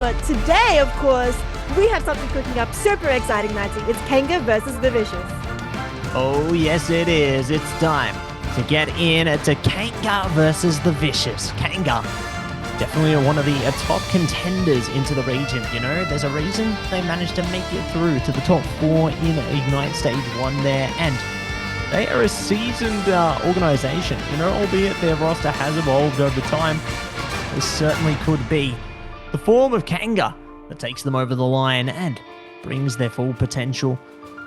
But today, of course, we have something cooking up super exciting, Matty. It's Kanga versus the Vicious. Oh, yes, it is. It's time to get in to Kanga versus the Vicious. Kanga, definitely one of the top contenders into the region, you know. There's a reason they managed to make it through to the top 4 in Ignite Stage 1 there, and they are a seasoned organization, you know, albeit their roster has evolved over time. This certainly could be the form of Kanga that takes them over the line and brings their full potential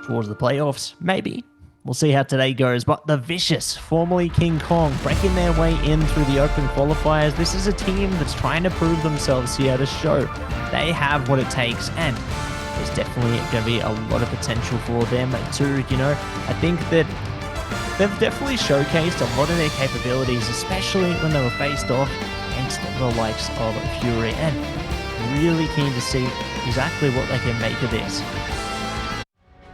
towards the playoffs. Maybe. We'll see how today goes. But the Vicious, formerly King Kong, breaking their way in through the open qualifiers. This is a team that's trying to prove themselves here to show they have what it takes, and there's definitely going to be a lot of potential for them too. You know, I think that they've definitely showcased a lot of their capabilities, especially when they were faced off against the likes of Fury, and really keen to see exactly what they can make of this.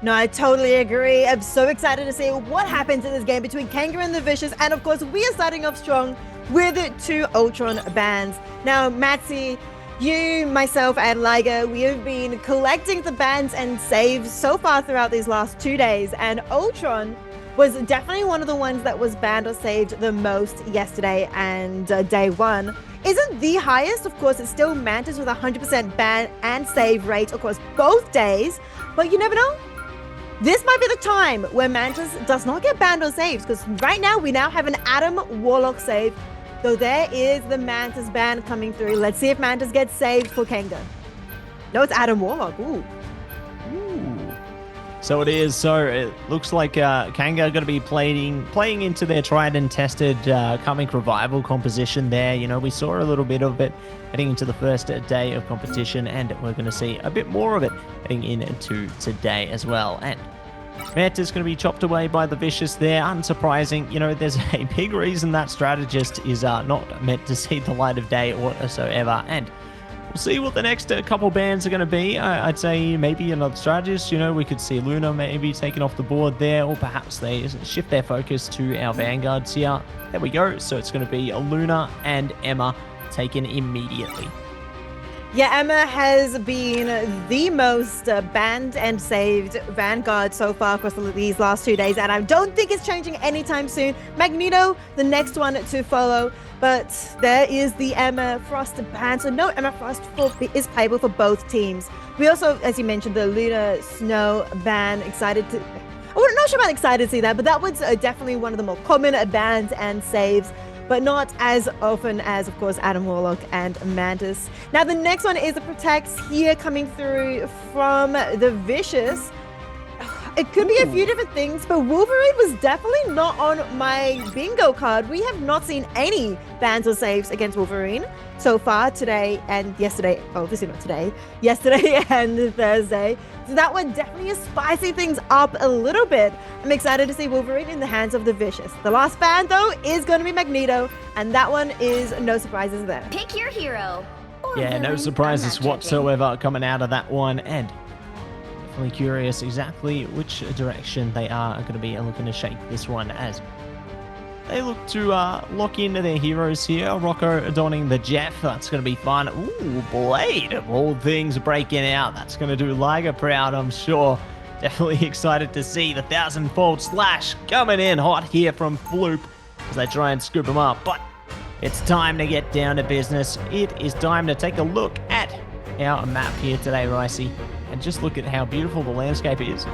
No, I totally agree. I'm so excited to see what happens in this game between Kanga and the Vicious. And of course, we are starting off strong with 2 Ultron bans. Now, Matsy, you, myself, and Liger, we have been collecting the bans and saves so far throughout these last 2 days. And Ultron was definitely one of the ones that was banned or saved the most yesterday and day 1. Isn't the highest. Of course, it's still Mantis with 100% ban and save rate, of course, both days. But you never know. This might be the time where Mantis does not get banned or saves, because right now we now have an Adam Warlock save. So there is the Mantis ban coming through. Let's see if Mantis gets saved for Kanga. No, it's Adam Warlock. Ooh. So it is. So it looks like Kanga are going to be playing into their tried and tested coming revival composition there. You know, we saw a little bit of it heading into the first day of competition, and we're going to see a bit more of it heading into today as well. And Mantis is going to be chopped away by the Vicious there. Unsurprising. You know, there's a big reason that strategist is not meant to see the light of day whatsoever. And we'll see what the next couple bans are going to be. I'd say maybe another strategist. You know, we could see Luna maybe taken off the board there, or perhaps they shift their focus to our Vanguards here. There we go. So it's going to be Luna and Emma taken immediately. Yeah, Emma has been the most banned and saved Vanguard so far across these last 2 days, and I don't think it's changing anytime soon. Magneto, the next one to follow, but there is the Emma Frost ban, so no Emma Frost is playable for both teams. We also, as you mentioned, the Luna Snow ban, excited to... I'm not sure I'm excited to see that, but that was definitely one of the more common bans and saves, but not as often as, of course, Adam Warlock and Mantis. Now, the next one is the Protects here coming through from the Vicious. It could be a few different things, but Wolverine was definitely not on my bingo card. We have not seen any bans or saves against Wolverine so far today and yesterday. Obviously not today. Yesterday and Thursday. So that one definitely is spicing things up a little bit. I'm excited to see Wolverine in the hands of the Vicious. The last ban, though, is going to be Magneto, and that one is no surprises there. Pick your hero. Yeah, no surprises whatsoever coming out of that one, and definitely curious exactly which direction they are going to be looking to shake this one, as they look to lock into their heroes here. Rocco donning the Jeff. That's going to be fun. Ooh, Blade of all things breaking out. That's going to do Liger proud, I'm sure. Definitely excited to see the 1000-fold slash coming in hot here from Floop as they try and scoop him up. But it's time to get down to business. It is time to take a look at our map here today, Ricey, and just look at how beautiful the landscape is.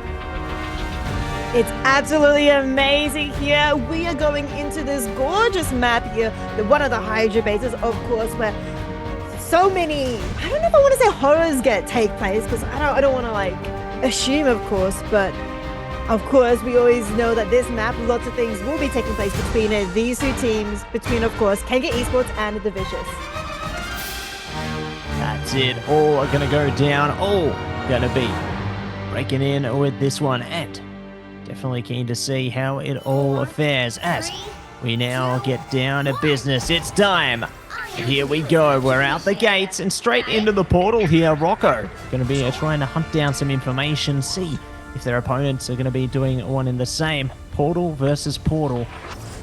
It's absolutely amazing here. We are going into this gorgeous map here, one of the Hydra bases, of course, where so many, I don't know if I want to say horrors take place, because I don't want to like assume, of course, but of course we always know that this map, lots of things will be taking place between these 2 teams, between, of course, Kanga Esports and the Vicious. That's it. All are going to go down. All going to be breaking in with this one, and definitely keen to see how it all fares as we now get down to business. It's time. And here we go. We're out the gates and straight into the portal here. Rocco going to be trying to hunt down some information, see if their opponents are going to be doing one in the same. Portal versus portal.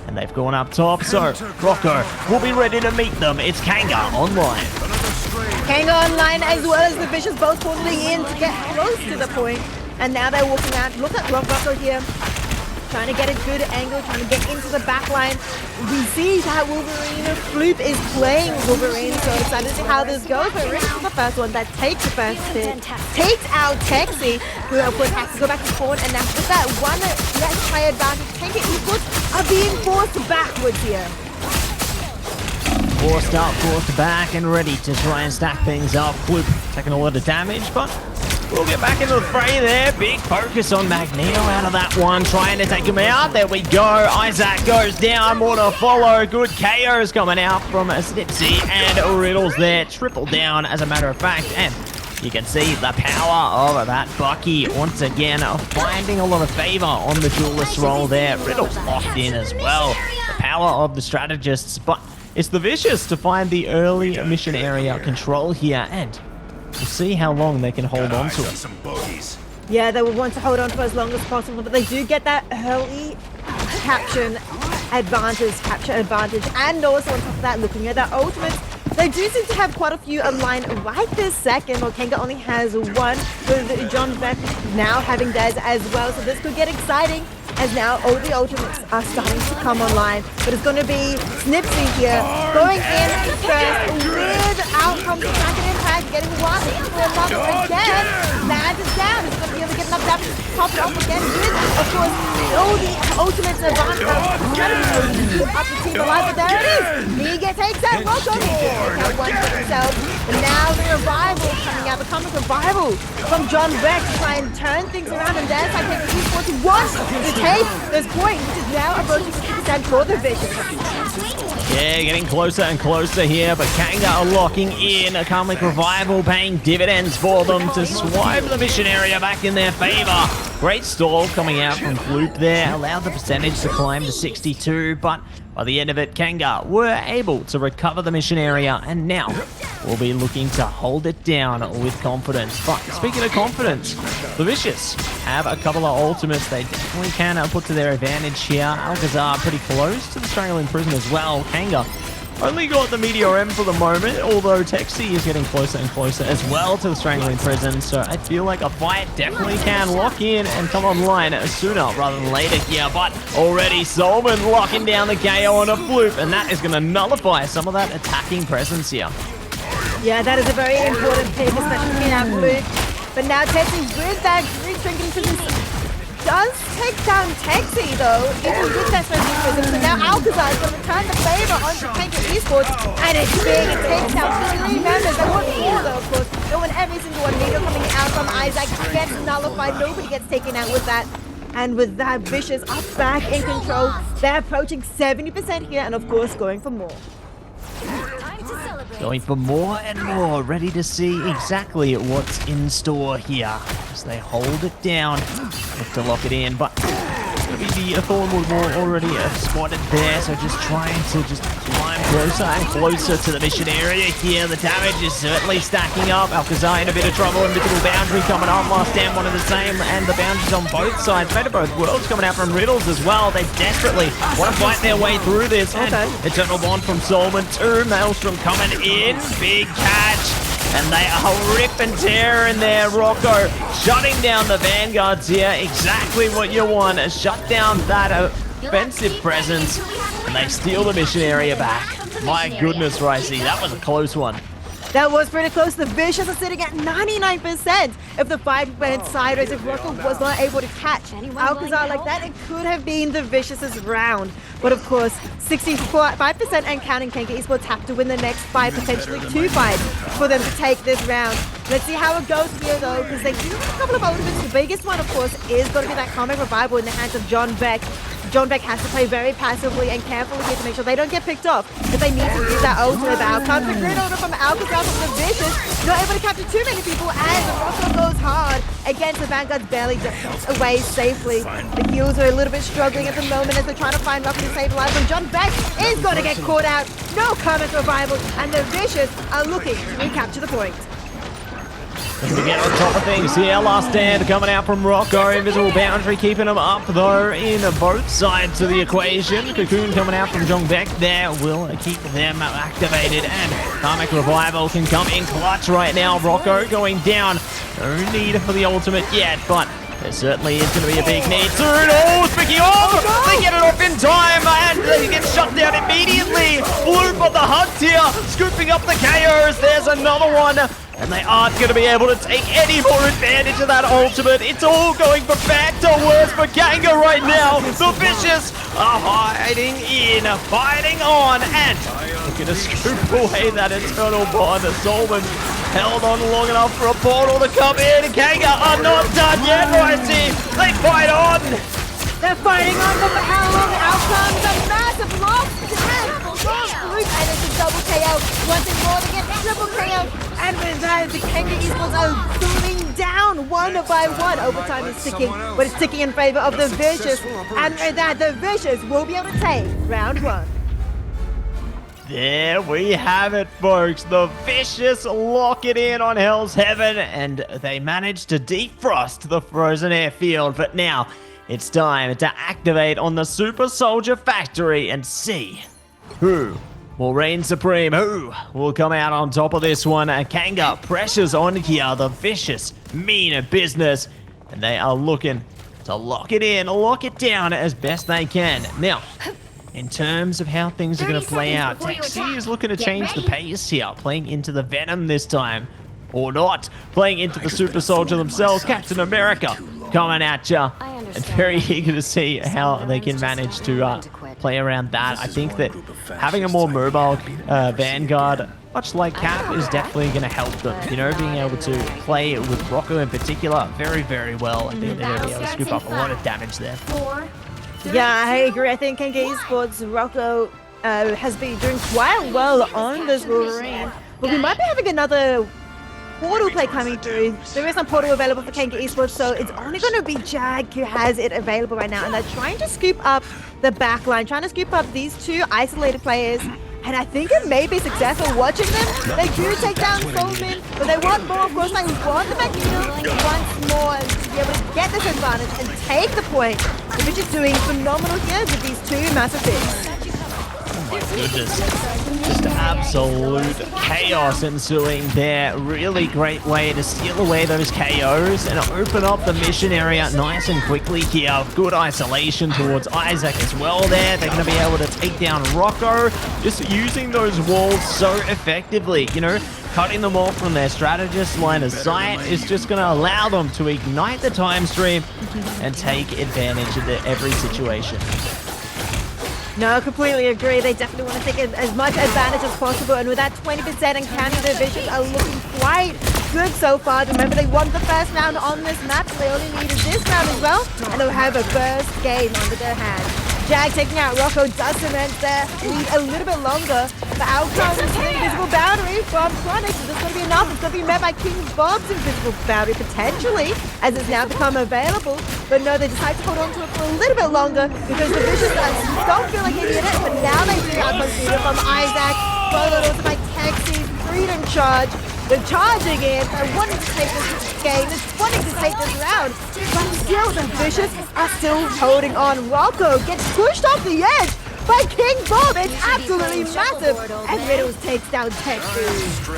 And they've gone up top, so Rocco will be ready to meet them. It's Kanga online. Kanga online as well as the Vicious both falling in to get close to the point. And now they're walking out. Look at Rocco here. Trying to get a good angle, trying to get into the back line. We see that Wolverine Floop is playing Wolverine, so excited to see how this goes. But Rick is the first one that takes the first hit, takes out Texi, who of course has to go back to spawn. And now with that one less player advantage, Kanga Esports are being forced backwards here. Forced up, forced back, and ready to try and stack things up. Floop taking a lot of damage, but we'll get back into the fray there. Big focus on Magneto out of that one, trying to take him out. There we go. Isaac goes down. More to follow. Good KOs coming out from Snipsy and Riddles there. Triple down, as a matter of fact. And you can see the power of that Bucky once again finding a lot of favor on the duelist role there. Riddles locked in as well. The power of the strategists, but it's the Vicious to find the early mission area control here, and we'll see how long they can hold on to it. Yeah, they will want to hold on for as long as possible, but they do get that early capture advantage, and also on top of that, looking at their ultimates, they do seem to have quite a few aligned right this second. Well, Kanga only has one, with John Beck now having theirs as well, so this could get exciting as now all the ultimates are starting to come online. But it's going to be Snipsy here, going in first with outcomes of Dragon Impact, getting one for another again. Land is down. It's going to be able to get enough damage to top it off again with, of course, all the ultimates advantage. Up the team alive, but there it is. Miga takes out Rocco. Got one for himself. And now the revival coming out, the comic revival from John Beck to try and turn things around, and there's like Kanga Esports wants to take this point, which is now approaching 60% for the Vicious. Yeah, getting closer and closer here, but Kanga are locking in. A Karmic Revival paying dividends for them to swipe the mission area back in their favor. Great stall coming out from Floop there, allowed the percentage to climb to 62, but by the end of it, Kanga were able to recover the mission area, and now we'll be looking to hold it down with confidence. But speaking of confidence, the Vicious have a couple of ultimates they definitely can put to their advantage here. Alcazar pretty close to the Strangling Prison as well. Kanga only got the Meteor M for the moment, although Texi is getting closer and closer as well to the Strangling Prison, so I feel like a fight definitely can lock in and come online sooner rather than later here. But already Solomon locking down the KO on a Floop, and that is going to nullify some of that attacking presence here. Yeah, that is a very important pick, especially in our Floop. But now Texi with that green Strangling Prison does take down Texi though, even with that Strangling Prison. So now Alcazar is going to return the favor onto Kanga Esports, and it's big. It takes down 3 members. They want 4 though, of course. They want every single one. Needle coming out from Isaac gets nullified. Nobody gets taken out with that. And with that, Vicious are back in control. They're approaching 70% here, and of course going for more. Going for more and more, ready to see exactly what's in store here as they hold it down. Look to lock it in, but it's going to be the Thornwood Wall already spotted there, so just trying to just climb closer and closer to the mission area here. The damage is certainly stacking up. Alcazar in a bit of trouble. Invisible Boundary coming on. Last stand one of the same, and the boundaries on both sides. Fate of both worlds coming out from Riddles as well. They desperately want to fight their way through this. And Eternal Bond from Solomon. 2 Maelstrom coming in. Big catch. And they are rip and tear in there. Rocco shutting down the Vanguards here. Exactly what you want. Shut down that offensive presence. And they steal the mission area back. My goodness, Ricey, that was a close one. That was pretty close. The Vicious are sitting at 99% if the fight went sideways. If Rocco was not able to catch Alcazar like that, it could have been the Vicious's round. But of course, 65% and counting, Kanga Esports have to win the next 5, potentially 2 fights for them to take this round. Let's see how it goes here though, because they do have a couple of ultimates. The biggest one, of course, is going to be that Karmic Revival in the hands of John Beck. John Beck has to play very passively and carefully here to make sure they don't get picked off. If they need to use that ultimate, out comes the grid order from Alcazar from the Vicious. Not able to capture too many people, and Rocco goes hard against the Vanguard's barely gets away safely. The heals are a little bit struggling at the moment as they're trying to find Rocco to save lives, and John Beck is going to get caught out. No Karmic Revival, and the Vicious are looking to recapture the point. looking to get on top of things here. Last stand coming out from Rocco. Invisible boundary keeping him up, though, in both sides of the equation. Cocoon coming out from Jongbeck there will keep them activated. And Karmic Revival can come in clutch right now. Rocco going down. No need for the ultimate yet, but there certainly is going to be a big need soon. Oh, speaking of, they get it off in time, and they get shut down immediately. Bloop on the hunt here, scooping up the KOs. There's another one, and they aren't going to be able to take any more advantage of that ultimate. It's all going for bad to worse for Kanga right now. The Vicious are hiding in, fighting on, and looking to scoop away that Eternal Bond. Solman held on long enough for a portal to come in. Kanga are not done yet, Ricey. They fight on. They're fighting on, but for how long? Out comes a massive loss. And it's a double KO. Wanting more to get triple KO. And with that, the Kanga Esports are going down one by one. Overtime is ticking, but it's ticking in favor of the Vicious. And with that, the Vicious will be able to take round one. There we have it, folks. The Vicious lock it in on Hell's Heaven, and they managed to defrost the frozen airfield. But now it's time to activate on the Super Soldier Factory and see who will reign supreme, who will come out on top of this one. Kanga pressures on here. The Vicious mean business, and they are looking to lock it in, lock it down as best they can. Now, in terms of how things are going to play out, Taxi is looking to change the pace here, playing into the Venom this time, or not, playing into the Super Soldier themselves. Captain America coming at ya, and very eager to see how they can manage to play around that. I think that having a more mobile Vanguard, much like Cap, is definitely going to help them. You know, being able to play with Rocco in particular very, very well. I think they're going to be able to scoop up a lot of damage there. Yeah, I agree. I think Kanga Esports, Rocco has been doing quite well on this Wolverine. But we might be having another portal play coming through. There is some portal available for Kanga Esports, so it's only going to be Jag who has it available right now. And they're trying to scoop up the back line, trying to scoop up these two isolated players. And I think it may be successful. Watching them, they do take down Solman, but they want more. Of course, they want the Magneto once more to be able to get this advantage and take the point. The Witch is doing phenomenal here with these two massive hits. Oh my goodness. Just absolute chaos ensuing there. Really great way to steal away those KOs and open up the mission area nice and quickly here. Good isolation towards Isaac as well there. They're going to be able to take down Rocco, just using those walls so effectively. You know, cutting them off from their strategist line of sight is just going to allow them to ignite the time stream and take advantage of every situation. No, completely agree. They definitely want to take as much advantage as possible. And with that 20% and counting, the Vicious are looking quite good so far. Remember, they won the first round on this map, so they only needed this round as well. And they'll have a first game under their hands. Jag taking out Rocco does cement their lead a little bit longer. The outcome is the invisible boundary from Chronic. Is this going to be enough? It's going to be met by King Bob's invisible boundary, potentially, as it's now become available. But no, they decide to hold on to it for a little bit longer because the Vicious don't feel like they need it. But now they do have consider from Isaac, followed also by Taxi, Freedom Charge. They're charging in, they're wanting to take this game, they're wanting to take this round, but still the Vicious are still holding on. Rocco gets pushed off the edge by King Bob. It's absolutely massive, and Riddles takes down Texas.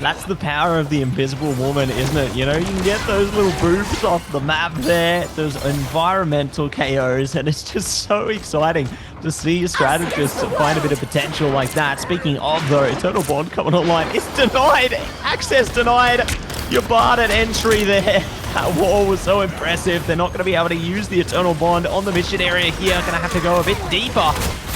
That's the power of the Invisible Woman, isn't it? You know, you can get those little boops off the map there, those environmental KOs, and it's just so exciting to see a strategist find a bit of potential like that. Speaking of, though, Eternal Bond coming online is denied. Access denied. You're barred at entry there. That wall was so impressive. They're not going to be able to use the Eternal Bond on the mission area here. Going to have to go a bit deeper.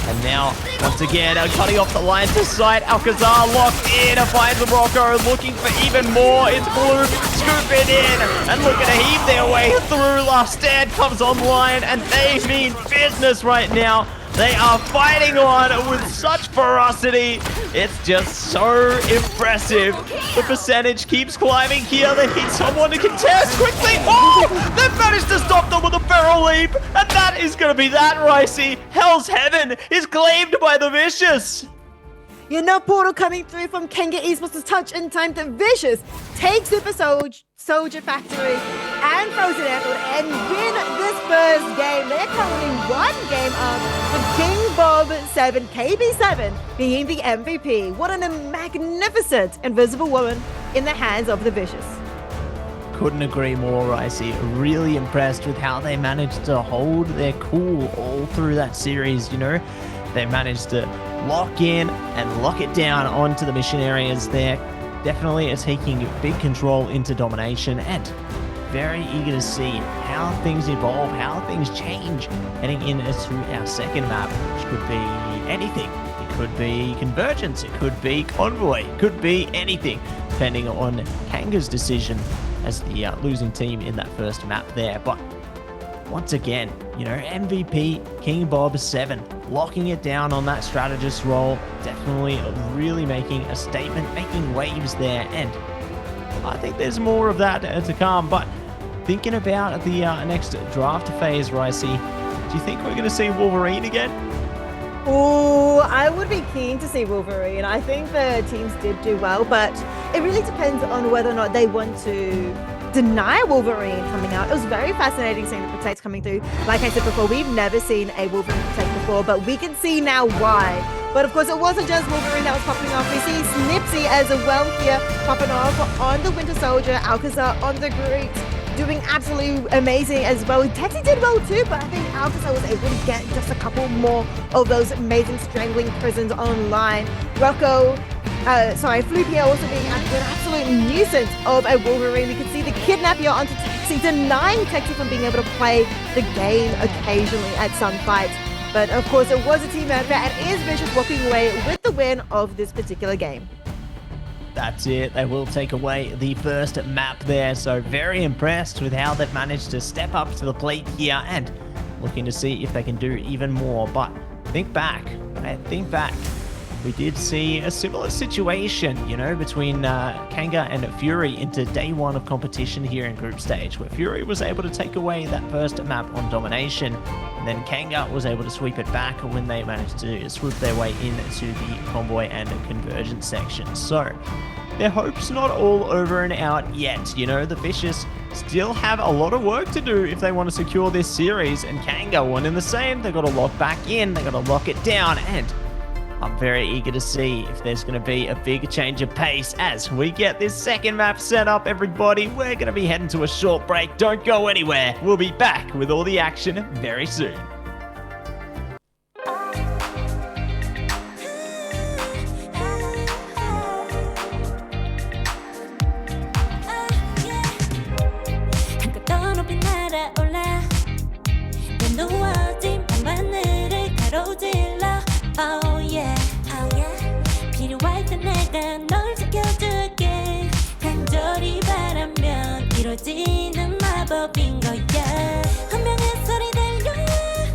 And now, once again, cutting off the line to sight. Alcazar locked in. Finds Rocco looking for even more. It's Blue scooping in and looking to heave their way through. Last Stand comes online, and they mean business right now. They are fighting on with such ferocity. It's just so impressive. The percentage keeps climbing here. They need someone to contest quickly. Oh, they've managed to stop them with a barrel leap. And that is going to be that, Ricey. Hell's Heaven is claimed by the Vicious. Portal coming through from Kanga Esports' touch in time. The Vicious take Super Soldier Factory and Frozen Airfield and win this first game. They're currently one game up with King Bob 7, KB7 being the MVP. What a magnificent Invisible Woman in the hands of the Vicious. Couldn't agree more, Ricey. Really impressed with how they managed to hold their cool all through that series, They managed to lock in and lock it down onto the mission areas there. Definitely are taking big control into domination and very eager to see how things evolve, how things change heading into our second map, which could be anything. It could be Convergence, it could be Convoy, it could be anything, depending on Kanga's decision as the losing team in that first map there. But once again, MVP King Bob 7 locking it down on that strategist role, definitely really making a statement, making waves there, and I think there's more of that to come. But thinking about the next draft phase, Ricey, do you think we're going to see Wolverine again? Oh, I would be keen to see Wolverine. I think the teams did do well, but it really depends on whether or not they want to deny Wolverine coming out. It was very fascinating seeing the Protect coming through. Like I said before, we've never seen a Wolverine Protect before, but we can see now why. But of course, it wasn't just Wolverine that was popping off. We see Snipsy as well here popping off on the Winter Soldier, Alcazar on the Groot, doing absolutely amazing as well. Texie did well too, but I think Alcazar was able to get just a couple more of those amazing strangling prisons online. Floopy also being an absolute nuisance of a Wolverine. We can see the kidnap here onto Texie, denying Texie from being able to play the game occasionally at some fights. But of course, it was a team effort, and is Vicious walking away with the win of this particular game. That's it. They will take away the first map there. So very impressed with how they've managed to step up to the plate here and looking to see if they can do even more. But think back. We did see a similar situation, between Kanga and Fury into day one of competition here in group stage, where Fury was able to take away that first map on domination, and then Kanga was able to sweep it back when they managed to swoop their way into the convoy and convergence section. So their hope's not all over and out yet. The Vicious still have a lot of work to do if they want to secure this series, and Kanga one in the same. They've got to lock back in, they've got to lock it down, and I'm very eager to see if there's going to be a big change of pace as we get this second map set up, everybody. We're going to be heading to a short break. Don't go anywhere. We'll be back with all the action very soon. 필요할 때 내가 널 지켜줄게. 간절히 바라면 이루어지는 마법인 거야. 운명의 소리 들려.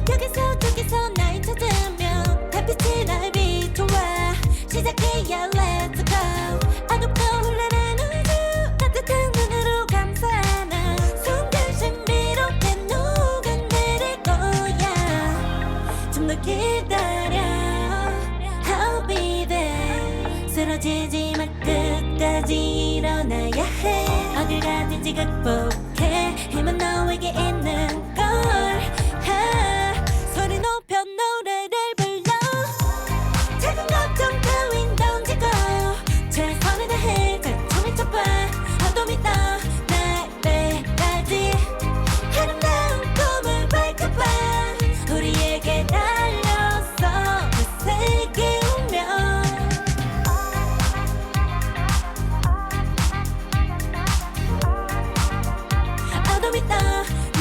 여기서 저기서 날 찾으면 달빛이 날 비춰와. 시작해야 let's go. 어둡고 흘러는 우주 따뜻한 눈으로 감싸나. 순간 신비롭게 녹아내릴 거야. 좀 더 기다려. I'll be there. 쓰러지지 마 끝까지 일어나야 해. 어딜 가든지 극복해. 힘은 너에게 있는 걸. 소리 높여 노래를 불러. 작은 걱정 따윈 던지고 최선을 다해 자충을 쳐봐. 어둠이 떠 날 때까지 아름다운 꿈을 밝혀봐. 우리에게 달려서 그 세계 오면 어둠이 떠 날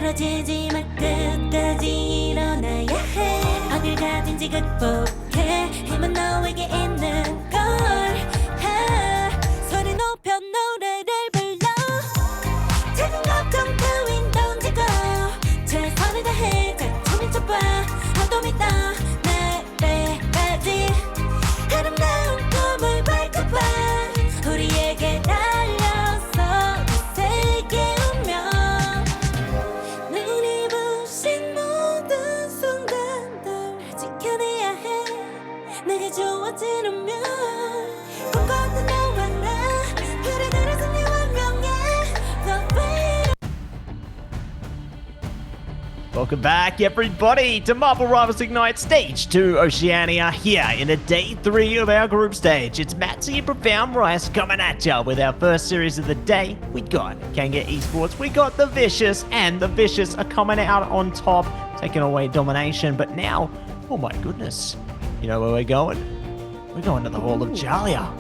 쓰러지지 말 끝까지 일어나야 해 어딜 가든지 극복해 힘은 너에게 있는 걸 소리 높여 노래를 불러 작은 걱정 따윈 던지고 최선을 다해 자충을 쳐봐 어둠 있다 내배까지 아름다운 꿈을 밝혀봐 우리에게 달려서 그 세계 운명 눈이 부신 모든 순간들 지켜내야 해 내가 좋아지려면 꿈꿨던 너와 나 그래 그래서 내 운명에 The way Welcome back, everybody, to Marvel Rivals Ignite Stage 2 Oceania here in a day 3 of our group stage. It's Matsy and Profound Rice coming at ya with our first series of the day. We got Kanga Esports, we got the Vicious, and the Vicious are coming out on top, taking away domination. But now, oh my goodness, you know where we're going? We're going to the Hall of Jalia.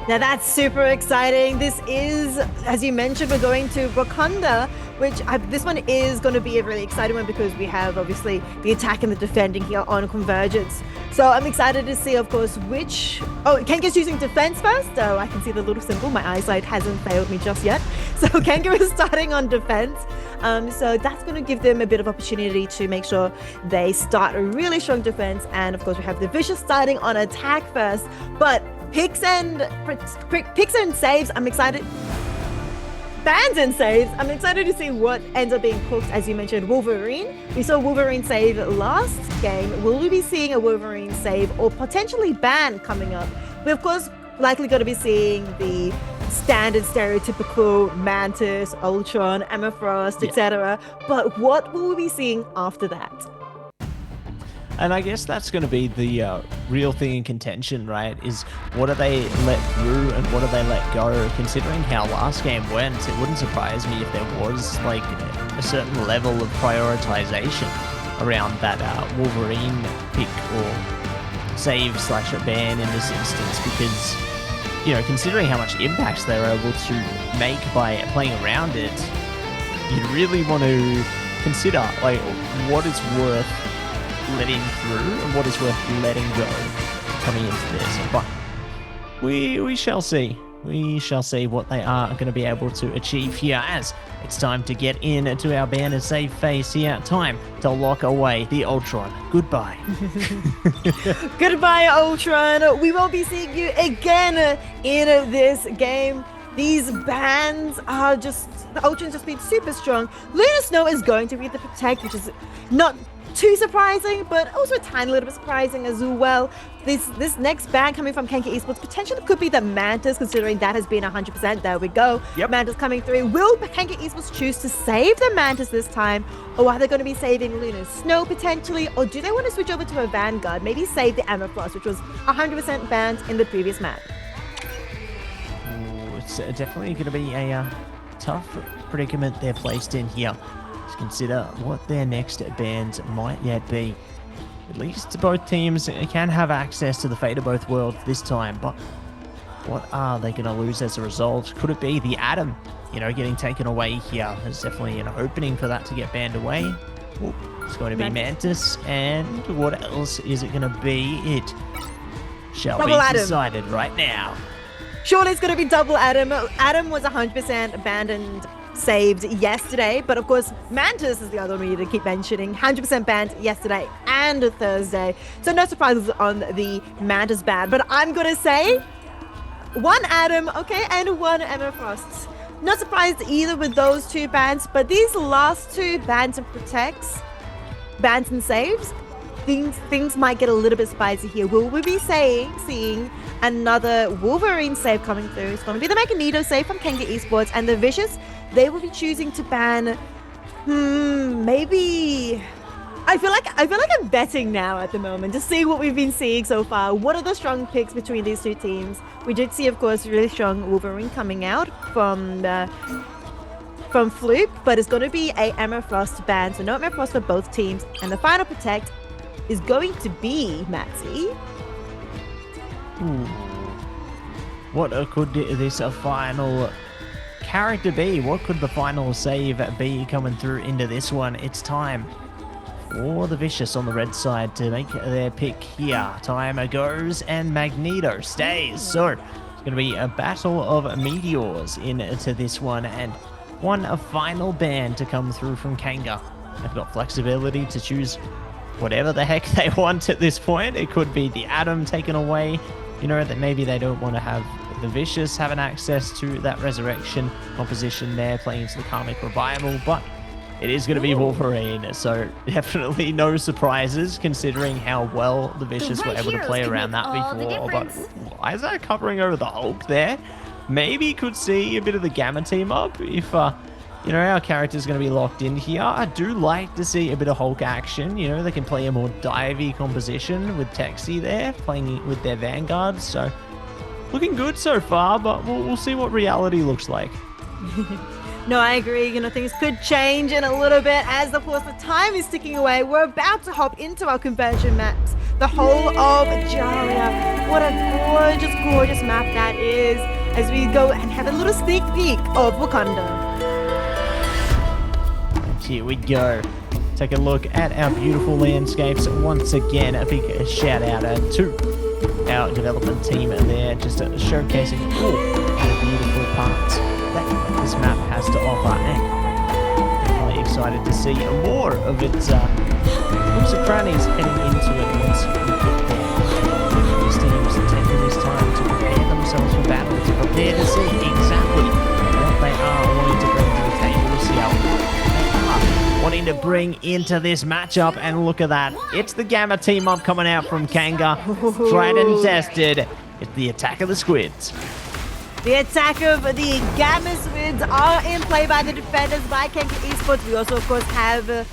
Now that's super exciting. This is, as you mentioned, we're going to Wakanda, which this one is going to be a really exciting one because we have obviously the attack and the defending here on Convergence. So I'm excited to see, of course, which... Oh, Kanga's using defense first. Oh, I can see the little symbol. My eyesight hasn't failed me just yet. So Kanga is starting on defense. So that's going to give them a bit of opportunity to make sure they start a really strong defense. And of course, we have the Vicious starting on attack first. But picks and saves, I'm excited. Bans and saves, I'm excited to see what ends up being cooked. As you mentioned, Wolverine. We saw Wolverine save last game. Will we be seeing a Wolverine save or potentially ban coming up? We're of course likely going to be seeing the standard stereotypical Mantis, Ultron, Emma Frost, etc. But what will we be seeing after that? And I guess that's going to be the real thing in contention, right? Is what do they let through and what do they let go? Considering how last game went, it wouldn't surprise me if there was like a certain level of prioritization around that Wolverine pick or save slash a ban in this instance, because, you know, considering how much impact they were able to make by playing around it, you really want to consider like what is worth letting through and what is worth letting go coming into this. But we shall see. We shall see what they are going to be able to achieve here, as it's time to get into our ban and save phase here. Time to lock away the Ultron. Goodbye. Goodbye, Ultron. We won't be seeing you again in this game. These bans are just... The Ultron's just been super strong. Luna Snow is going to be the Protect, which is not too surprising, but also a tiny little bit surprising as well. This next ban coming from Kanga Esports potentially could be the Mantis, considering that has been 100%. There we go. Yep. Mantis coming through. Will Kanga Esports choose to save the Mantis this time, or are they going to be saving Luna Snow potentially, or do they want to switch over to a Vanguard? Maybe save the Emma Frost, which was 100% banned in the previous map. Ooh, it's definitely going to be a tough predicament they're placed in here. Consider what their next bans might yet be. At least both teams can have access to the fate of both worlds this time, but what are they going to lose as a result? Could it be the Atom, you know, getting taken away here? There's definitely an opening for that to get banned away. Ooh, it's going to be Mantis, and what else is it going to be? It shall Double be Atom. decided right now. Surely it's going to be double Atom. Atom was 100% banned and saved yesterday, but of course Mantis is the other one we need to keep mentioning. 100% banned yesterday and Thursday, so no surprises on the Mantis ban. But I'm gonna say one Atom, okay, and one Emma Frost. Not surprised either with those two bans, but these last two bans and protects, bans and saves, things might get a little bit spicy here. Will we be seeing another Wolverine save coming through? It's going to be the Magneto save from Kanga Esports, and the Vicious, they will be choosing to ban maybe... I feel like I'm betting now at the moment to see what we've been seeing so far. What are the strong picks between these two teams? We did see, of course, really strong Wolverine coming out from Fluke, but it's going to be a Emma Frost ban, so no Emma Frost for both teams. And the final protect is going to be Matsy. What could this final character be? What could the final save be coming through into this one? It's time for the Vicious on the red side to make their pick here. Time goes and Magneto stays. So it's going to be a battle of meteors into this one, and one final ban to come through from Kanga. They've got flexibility to choose whatever the heck they want at this point. It could be the Atom taken away, you know, that maybe they don't want to have the Vicious having access to that resurrection composition there, playing into the Karmic Revival, but it is going to be Wolverine, so definitely no surprises considering how well the Vicious were able to play around that before. But Isaac covering over the Hulk there, maybe could see a bit of the Gamma team up if you know, our character's going to be locked in here. I do like to see a bit of Hulk action. You know, they can play a more divey composition with Texi there, playing with their Vanguard. So, looking good so far, but we'll see what reality looks like. No, I agree. You know, things could change in a little bit as, of course, the time is ticking away. We're about to hop into our conversion maps. The whole of Jaria. What a gorgeous, gorgeous map that is. As we go and have a little sneak peek of Wakanda. Here we go. Take a look at our beautiful landscapes once again. A big shout out to our development team there, just showcasing all the beautiful parts that this map has to offer, and definitely excited to see more of its nooks and crannies heading into it once we get there. These teams are taking this time to prepare themselves for battle, to prepare to see exactly what they are wanting to bring to the table. We'll see how wanting to bring into this matchup, and look at that. It's the Gamma team up coming out from Kanga. Tried and tested. It's the attack of the Squids. The attack of the Gamma Squids are in play by the defenders by Kanga Esports. We also, of course, have,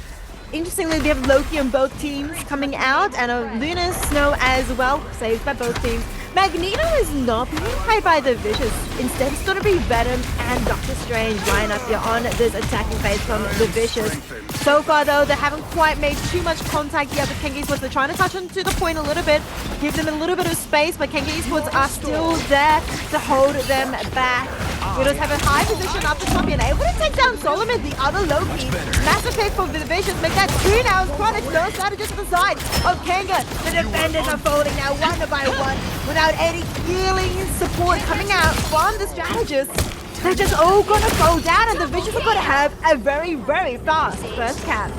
interestingly, we have Loki on both teams coming out, and a Luna Snow as well, saved by both teams. Magneto is not being played by the Vicious. Instead, it's going to be Venom and Doctor Strange lineup here on this attacking phase from the Vicious. So far, though, they haven't quite made too much contact yet with Kanga Esports. They're trying to touch onto the point a little bit, give them a little bit of space, but Kanga Esports are still there to hold them back. Widows have a high position up the top and able to take down Solomon, the other Loki. Massive pick for the Vicious, make that 2 now. Chronic, no strategist to the side of Kanga. The defenders are folding now one by one without any healing support coming out from the strategists. They're just all gonna fall down, and the Vicious are gonna have a very, very fast first cap.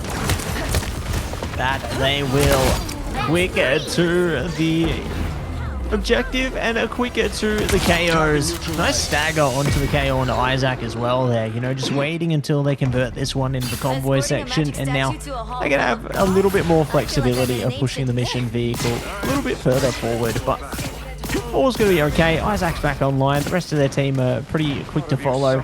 That they will. Quicker to the objective and a quicker to the KOs. Nice stagger onto the KO onto Isaac as well there. You know, just waiting until they convert this one into the convoy section, and now they can have a little bit more flexibility of pushing the mission vehicle a little bit further forward, but all's going to be okay. Isaac's back online. The rest of their team are pretty quick to follow.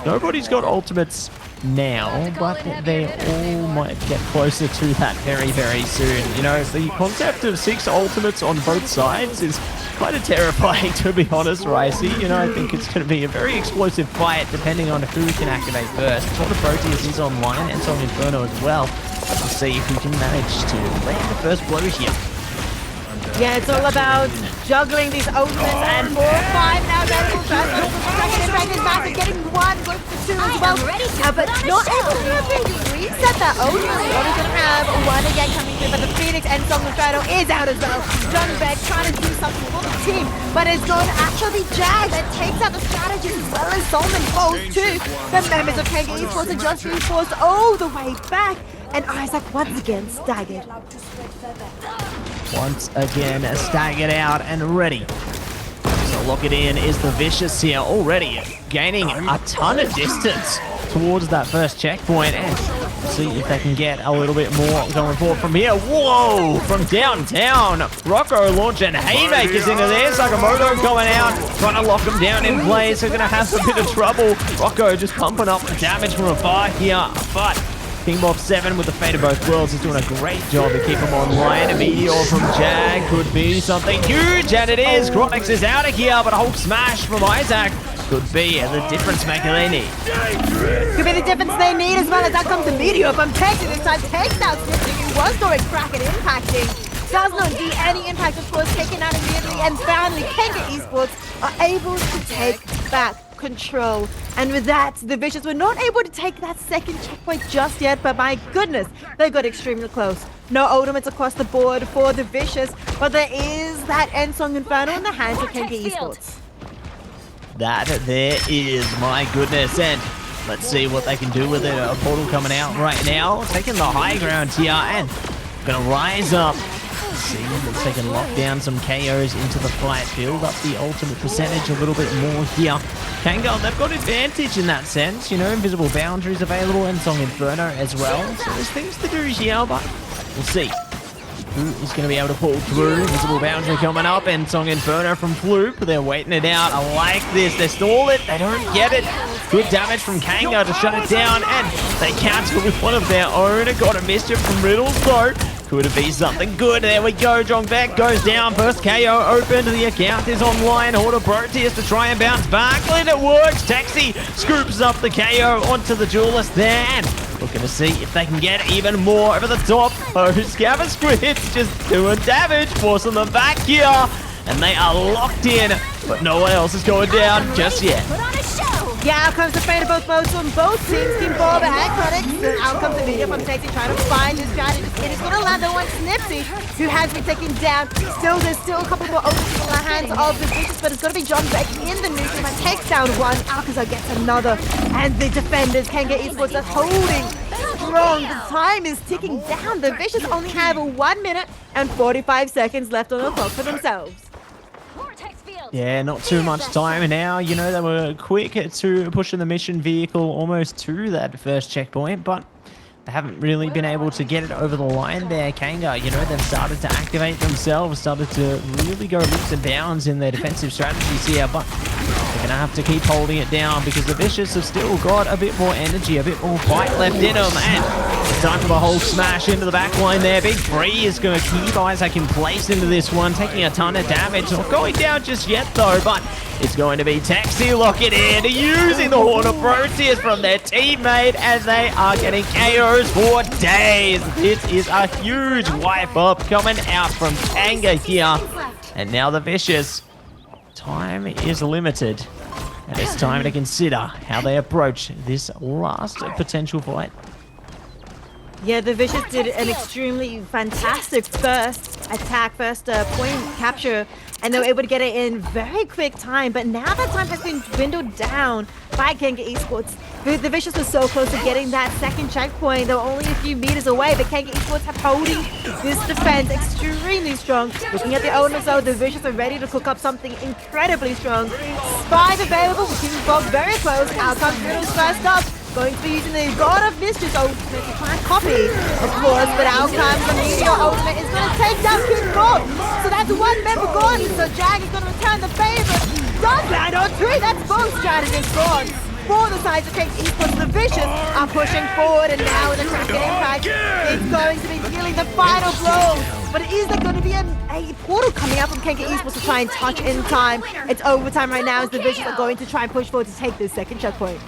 Nobody's got ultimates now, but they all might get closer to that very, very soon. You know, the concept of 6 ultimates on both sides is kind of terrifying, to be honest, Ricey. You know, I think it's going to be a very explosive fight depending on who can activate first. Sort of Proteus is online, and Song Inferno as well. Let's see if we can manage to land the first blow here. Yeah, it's all about juggling these ultimates, and 4 or 5 now available. Dragon Impact is massive, getting 1, going for 2 as well. But not able to reset that ultimate. Only going to have 1 again coming through, but the Phoenix and Song Shadow is out as well. John Beck trying to do something for the team, but it's going to actually be Jag that takes out the strategist as well as Solomon falls too. The members of Kanga Esports are just reinforced all the way back, and Isaac once again staggered. Once again, staggered out and ready. So lock it in is the Vicious here, already gaining a ton of distance towards that first checkpoint, and see if they can get a little bit more going forward from here. Whoa! From downtown, Rocco launching haymakers into there. Sakamoto going out, trying to lock them down in place. They're going to have a bit of trouble. Rocco just pumping up the damage from afar here, but Kingbob 7 with the Fate of Both Worlds is doing a great job to keep him online. A meteor from Jag could be something huge, and it is. Chronix is out of here, but a Hulk smash from Isaac could be the difference maker they need. Could be the difference they need, as well as that comes a meteor from Texas this time. Takes out Swifty, who was going crack and impacting. Does not do any impact, of course, taken out immediately, and finally Kanga Esports are able to take back control. And with that, the Vicious were not able to take that second checkpoint just yet, but my goodness, they got extremely close. No ultimates across the board for the Vicious, but there is that End Song Inferno in the hands of Kanga Esports. That there is, my goodness, and let's see what they can do with it. A portal coming out right now, taking the high ground here, and gonna rise up. See if they can lock down some KOs into the fight, build up the ultimate percentage a little bit more here. Kanga, they've got advantage in that sense, you know, invisible boundaries available and Song Inferno as well. So there's things to do here, but we'll see who is going to be able to pull through. Invisible boundary coming up and Song Inferno from Floop. They're waiting it out. I like this. They stall it. They don't get it. Good damage from Kanga to shut it down, and they counter with one of their own. Got a mischief from Riddles though. Could it be something good? There we go. Jong Beck goes down. First KO opened. The account is online. Order Proteus to try and bounce back. And it works. Taxi scoops up the KO onto the duelist there. And looking to see if they can get even more over the top. Oh, Scabber Squid's just doing damage. Forcing them back here. And they are locked in. But no one else is going down just yet. Yeah, out comes the fate of both modes from both teams, Team POVS and Chronics. And out comes the video from Taxi trying to find his strategist. It is going to land on one Snipsy, who has been taken down. There's still a couple more opens in the hands of the Vicious, but it's going to be John Beck in the neutral and takes down one. Alcazar gets another. And the defenders, Kanga Esports, are holding strong. The time is ticking down. The Vicious only have 1 minute and 45 seconds left on the clock for themselves. Yeah, not too much time now. You know, they were quick to pushing the mission vehicle almost to that first checkpoint, but they haven't really been able to get it over the line there. Kanga, you know, they've started to activate themselves, started to really go leaps and bounds in their defensive strategies here, but they're going to have to keep holding it down because the Vicious have still got a bit more energy, a bit more fight left in them, and it's time for the whole smash into the back line there. Big Free is going to keep Isaac in place into this one, taking a ton of damage. Not going down just yet though, but it's going to be Taxi locking in, using the Horn of Proteus from their teammate as they are getting KOs for days. This is a huge wipe up coming out from Kanga here. And now the Vicious. Time is limited, and it's time to consider how they approach this last potential fight. Yeah, the Vicious did an extremely fantastic first attack, first point capture, and they were able to get it in very quick time. But now that time has been dwindled down by Kanga Esports. The Vicious was so close to getting that second checkpoint. They were only a few meters away, but Kanga Esports have holding this defense extremely strong. Looking at the owners though, the Vicious are ready to cook up something incredibly strong. Spies available, Team POVS very close. Out comes Riddles first up. Going to be using the God of Mistress ultimate to try and copy, of course, but out comes the Meteor ultimate is going to take down King Bob. So that's one member gone, so Jag is going to return the favor. Does land on three, that's both strategists gone. For the sides of Kanga Esports, the Vicious are pushing forward, and now with the track game pack, it's going to be dealing the final blow. But is there going to be a portal coming out from Kanga Esports to try and touch in time? It's overtime right now as the Vicious are going to try and push forward to take this second checkpoint.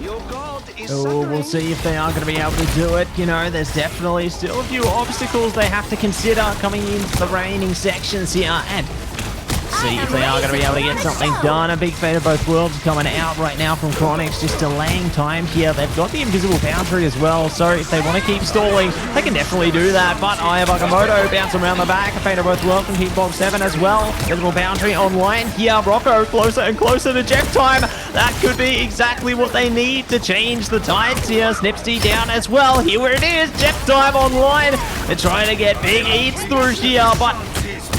Oh, we'll see if they are going to be able to do it. You know, there's definitely still a few obstacles they have to consider coming into the remaining sections here, and see if they are going to be able to get something done. A big fate of both worlds coming out right now from Chronics, just delaying time here. They've got the invisible boundary as well, so if they want to keep stalling, they can definitely do that. But Aya Bakamoto bouncing around the back. A fate of both worlds from Team POVS 7 as well. Invisible boundary online here. Rocco closer and closer to Jeff time. That could be exactly what they need to change the tides here. Snipsy down as well. Here where it is. Jeff time online. They're trying to get big eats through here, but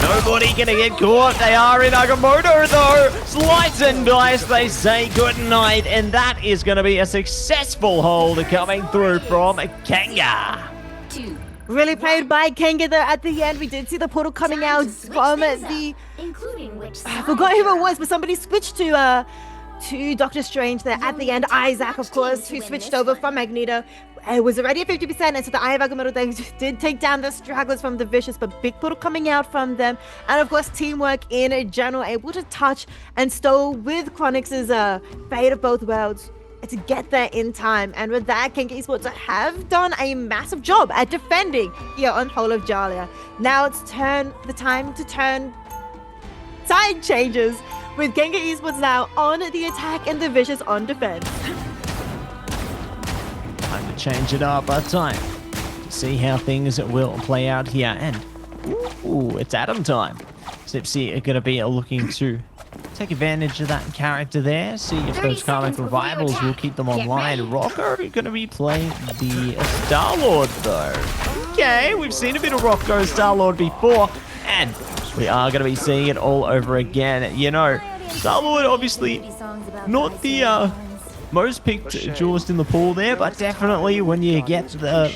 nobody gonna get caught. They are in Agamotto though. Slice and dice, they say goodnight, and that is gonna be a successful hold coming through from Kanga. Really played by Kanga though at the end. We did see the portal coming out from the... I forgot who it was, but somebody switched to Doctor Strange there at the end. Isaac, of course, who switched over from Magneto. It was already at 50%, and so the Eye of Agamotto, they did take down the stragglers from the Vicious, but big portal coming out from them. And of course, teamwork in general, able to touch and stole with Chronics' fate of both worlds to get there in time. And with that, Kanga Esports have done a massive job at defending here on Whole of Jalia. Now it's the time to turn side changes with Kanga Esports now on the attack and the Vicious on defense. Time to change it up. Time to see how things will play out here. And ooh, it's Adam time. Zipsy are going to be looking to take advantage of that character there. See if those Karmic Revivals will keep them online. Rocco going to be playing the Star-Lord though. Okay, we've seen a bit of Rocco Star-Lord before, and we are going to be seeing it all over again. You know, Star-Lord obviously not the most picked duelist in the pool there, but definitely when you get the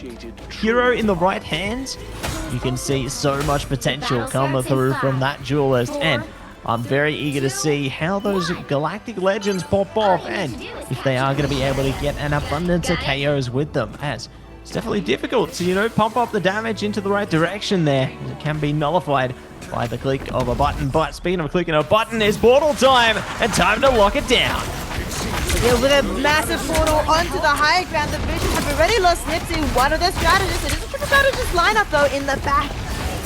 hero in the right hands, you can see so much potential come through from that duelist. And I'm very eager to see how those Galactic Legends pop off, and if they are going to be able to get an abundance of KOs with them, as it's definitely difficult to, you know, pump up the damage into the right direction there. It can be nullified by the click of a button, but speaking of clicking a button, it's portal time, and time to lock it down. Yeah, with a massive portal onto the high ground, the Vicious have already lost Nipsey, one of their strategists. It is a triple strategist lineup though in the back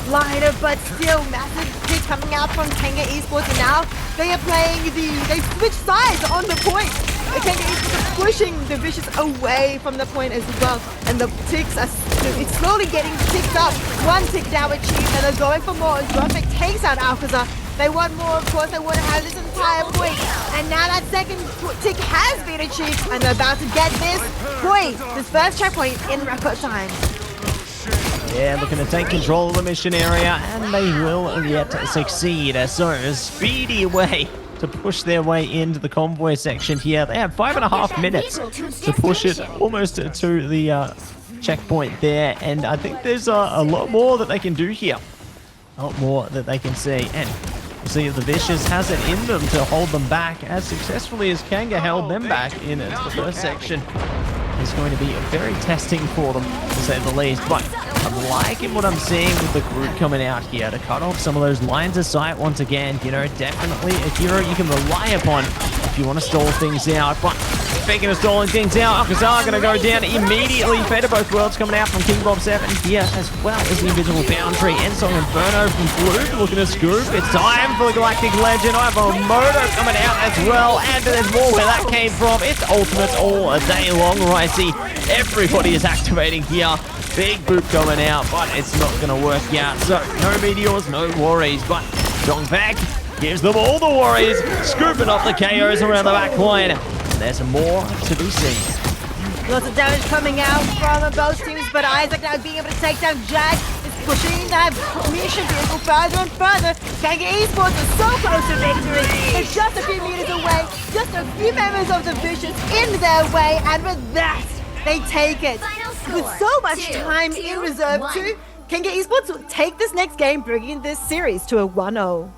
liner, but still massive pick coming out from Kanga Esports, and now they are playing they switch sides on the point. The Kanga Esports are pushing the Vicious away from the point as well, and the ticks are it's slowly getting ticked up. One tick now achieved, and they're going for more. Dropic takes out Alcazar. They want more, of course. They want to have this entire point. And now that second tick has been achieved, and they're about to get this point, this first checkpoint in record time. Yeah, looking to take control of the mission area, and they will yet succeed. So, a speedy way to push their way into the convoy section here. They have 5.5 minutes to push it almost to the checkpoint there, and I think there's a lot more that they can do here. A lot more that they can see, and we'll see if the Vicious has it in them to hold them back as successfully as Kanga held them back in the first section. Is going to be very testing for them, to say the least. But I'm liking what I'm seeing with the group coming out here to cut off some of those lines of sight once again. You know, definitely a hero you can rely upon if you want to stall things out. But speaking of stalling things out, Alcazar going to go down immediately. Fate of Both Worlds coming out from King Bob 7 here, as well as the Invisible Boundary. Ensong Inferno from Blue looking to scoop. It's time for the Galactic Legend. I have a Moto coming out as well, and there's more where that came from. It's ultimates all day long, right? See, everybody is activating here. Big boop coming out, but it's not going to work out. So, no meteors, no worries. But Dongback gives them all the worries, scooping up the KOs around the back line. And there's more to be seen. Lots of damage coming out from both teams, but Isaac now being able to take down Jack is pushing that mission vehicle further and further. Kanga Esports are so close to victory. They're just a few meters away, just a few members of the Vicious in their way, and with that, they take it. With so much time in reserve too, Kanga Esports will take this next game, bringing this series to a 1-0.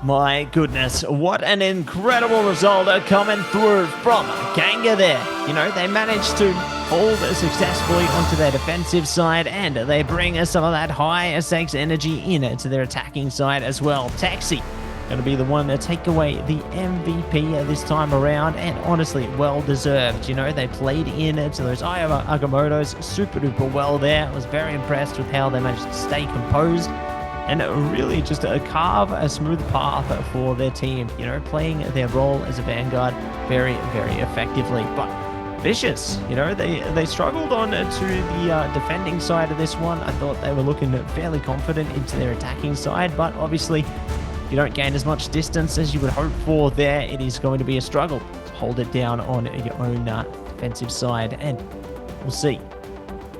My goodness, what an incredible result coming through from Kanga there. You know, they managed to hold successfully onto their defensive side, and they bring some of that high stakes energy in to their attacking side as well. Taxi going to be the one to take away the MVP this time around, and honestly, well deserved. You know, they played in to those Agamottos super duper well there. I was very impressed with how they managed to stay composed and really just carve a smooth path for their team, you know, playing their role as a vanguard very, very effectively. But Vicious, you know, they struggled on to the defending side of this one. I thought they were looking fairly confident into their attacking side, but obviously you don't gain as much distance as you would hope for there. It is going to be a struggle to hold it down on your own defensive side, and we'll see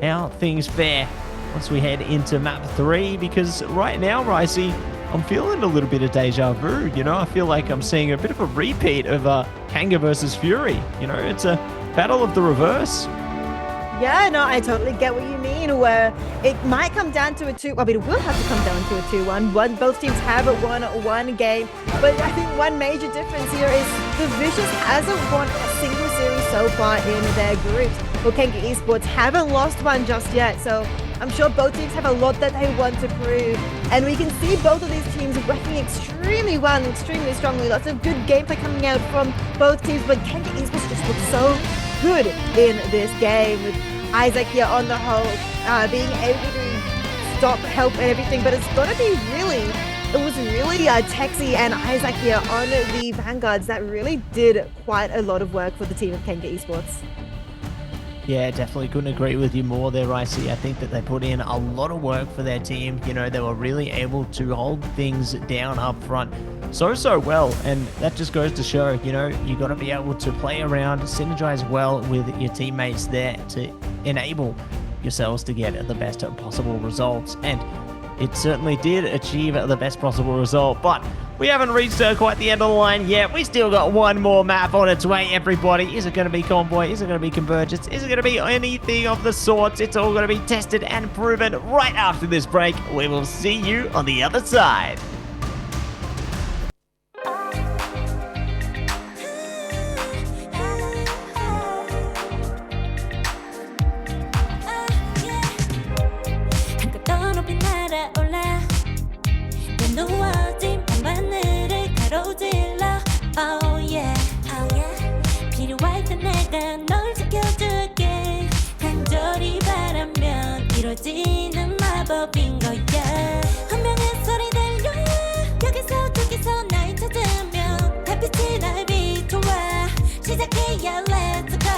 how things fare once we head into map 3, because right now, Ricey, I'm feeling a little bit of deja vu. You know, I feel like I'm seeing a bit of a repeat of Kanga versus Fury. You know, it's a battle of the reverse. Yeah, no, I totally get what you mean, where it might come down to a 2, I mean, it will have to come down to a 2-1. Both teams have a 1-1 game, but I think one major difference here is the Vicious hasn't won a single series so far in their groups. Well, Kanga Esports haven't lost one just yet, so I'm sure both teams have a lot that they want to prove, and we can see both of these teams working extremely well and extremely strongly. Lots of good gameplay coming out from both teams, but Kanga Esports just looks so good in this game, with Isaac here on the whole, being able to stop, help, and everything. But it's gonna be really, it was really Texi and Isaac here on the Vanguards that really did quite a lot of work for the team of Kanga Esports. Yeah, definitely couldn't agree with you more there, Ricey. I think that they put in a lot of work for their team. You know, they were really able to hold things down up front so well, and that just goes to show, you know, you got to be able to play around, synergize well with your teammates there to enable yourselves to get the best possible results. And it certainly did achieve the best possible result, but we haven't reached quite the end of the line yet. We still got one more map on its way, everybody. Is it going to be Convoy? Is it going to be Convergence? Is it going to be anything of the sorts? It's all going to be tested and proven right after this break. We will see you on the other side. 누워진 밤하늘을 가로질러 Oh yeah, oh yeah 필요할 때 내가 널 지켜줄게 간절히 바라면 이루어지는 마법인 거야 운명의 소리 들려 여기서 저기서 날 찾으면 달빛이 날 비춰와 시작해야 let's go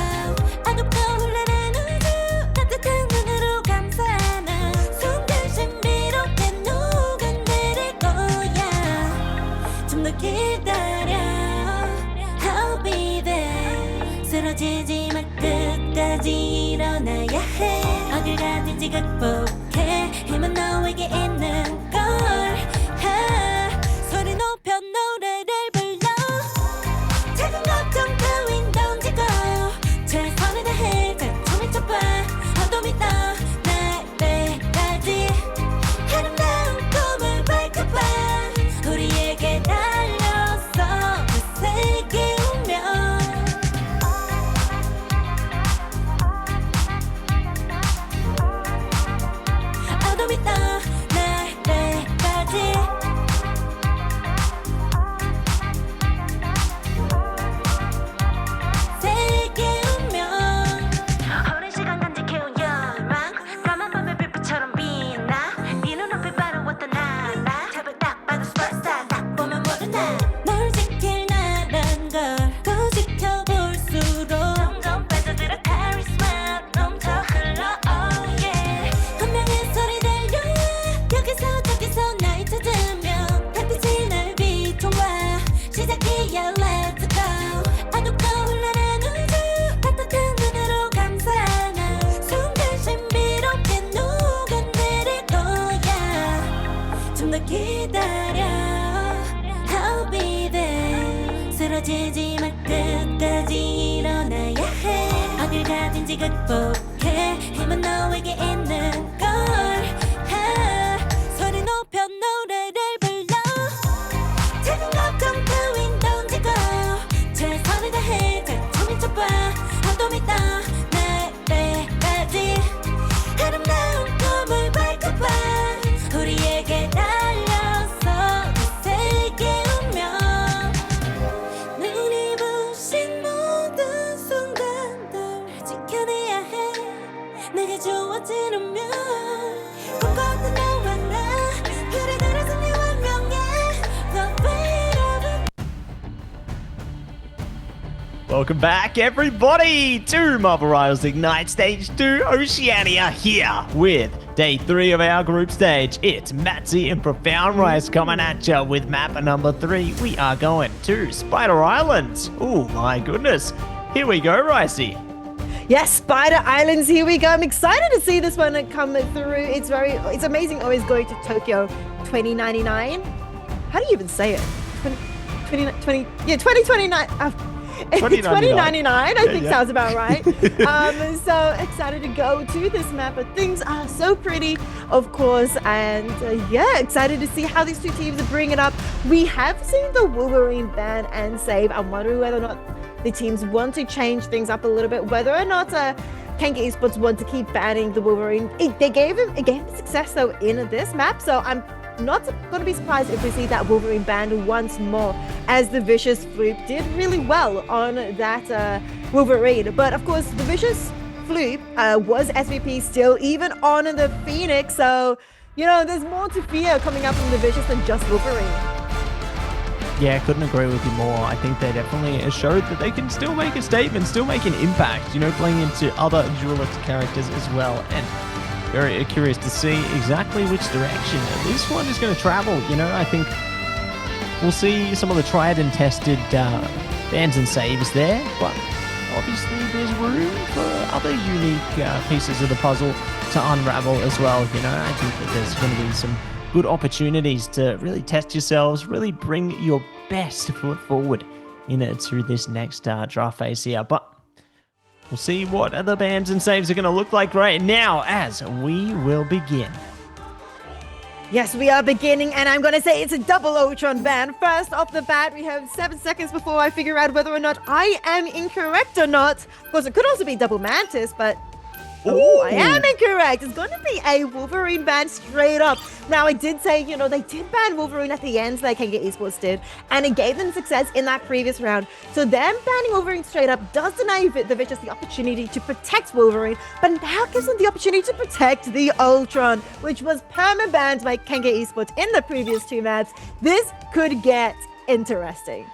어둡고 흘러는 우주 따뜻한 눈으로 감싸는 순간 신비롭게 녹아내릴 거야 좀 더 기다려 I'll be there 쓰러지지 마 끝까지 일어나야 해 어딜 가든지 극복해 힘은 너에게 있는 걸 소리 높여 노래를 불러 작은 걱정 따윈 던지고 최선을 다해 자충을 쳐봐 어둠이 떠 날 때까지 아름다운 꿈을 밝혀봐 우리에게 달려서 그 세계 운명 어둠이 떠 날 때까지 세계 운명 오랜 시간 간직해온 열망 까만 밤의 빛처럼 빛나 네 눈앞에 바로 어떤 나라 탑을 딱 봐도 superstar 딱 보면 모두 나널 지킬 나란 걸 더 지켜볼수록 점점 빠져들어 카리스마 넘쳐 흘러 oh yeah 운명의 소리 들려 여기서 저기서 날 찾으면 달빛이 날 비춰와 시작해야 let's go 어둡고 흘러는 우주 따뜻한 눈으로 감싸는 순간 신비롭게 녹아내릴 거야 좀 더 기다려 I'll be there 쓰러지지 마 끝까지 일어나야 해 어딜 가든지 극복해 힘은 너에게 있는 걸 소리 높여 노래를 불러 작은 걱정 따윈 던지고 최선을 다해 자충을 쳐봐 어둠이 떠 날 때까지 아름다운 꿈을 밝혀봐 우리에게 달려서 그 세계 운명 눈이 부신 모든 순간들 지켜내야 해 내게 주어지는 꿈꿔왔던 너와 나 그래들의 승리 운명에 The weight of it Welcome back, everybody, to Marvel Rivals Ignite Stage 2 Oceania here with Day 3 of our group stage. It's Matzy and Profound Rise coming at you with map number 3. We are going to Spider Islands. Oh my goodness. Here we go, Ricey. Yes, Spider Islands, here we go. I'm excited to see this one come through. It's amazing always going to Tokyo 2099. How do you even say it? 2029. 2099, I think sounds about right. So excited to go to this map, but things are so pretty, of course, and yeah, excited to see how these two teams are bringing it up. We have seen the Wolverine ban and save. I'm wondering whether or not the teams want to change things up a little bit, whether or not Kanga Esports want to keep banning the Wolverine. They gave him success though in this map, so I'm not going to be surprised if we see that Wolverine banned once more, as the Vicious Floop did really well on that Wolverine. But of course, the Vicious Floop was SVP still, even on the Phoenix. So, you know, there's more to fear coming up from the Vicious than just Wolverine. Yeah, couldn't agree with you more. I think they definitely showed that they can still make a statement, still make an impact, you know, playing into other duelist characters as well. And very curious to see exactly which direction this one is going to travel. You know, I think we'll see some of the tried and tested bans and saves there, but obviously there's room for other unique pieces of the puzzle to unravel as well. You know, I think that there's going to be some good opportunities to really test yourselves, really bring your best foot forward through this next draft phase here. But we'll see what the bans and saves are going to look like right now as we will begin. Yes, we are beginning, and I'm going to say it's a double Ultron ban. First off the bat, we have 7 seconds before I figure out whether or not I am incorrect or not. Of course, it could also be double Mantis, but oh, I am incorrect. It's going to be a Wolverine ban straight up. Now, I did say, you know, they did ban Wolverine at the end, like Kanga Esports did, and it gave them success in that previous round. So them banning Wolverine straight up does deny the Vicious the opportunity to protect Wolverine, but now gives them the opportunity to protect the Ultron, which was perma-banned by Kanga Esports in the previous 2 maps. This could get interesting.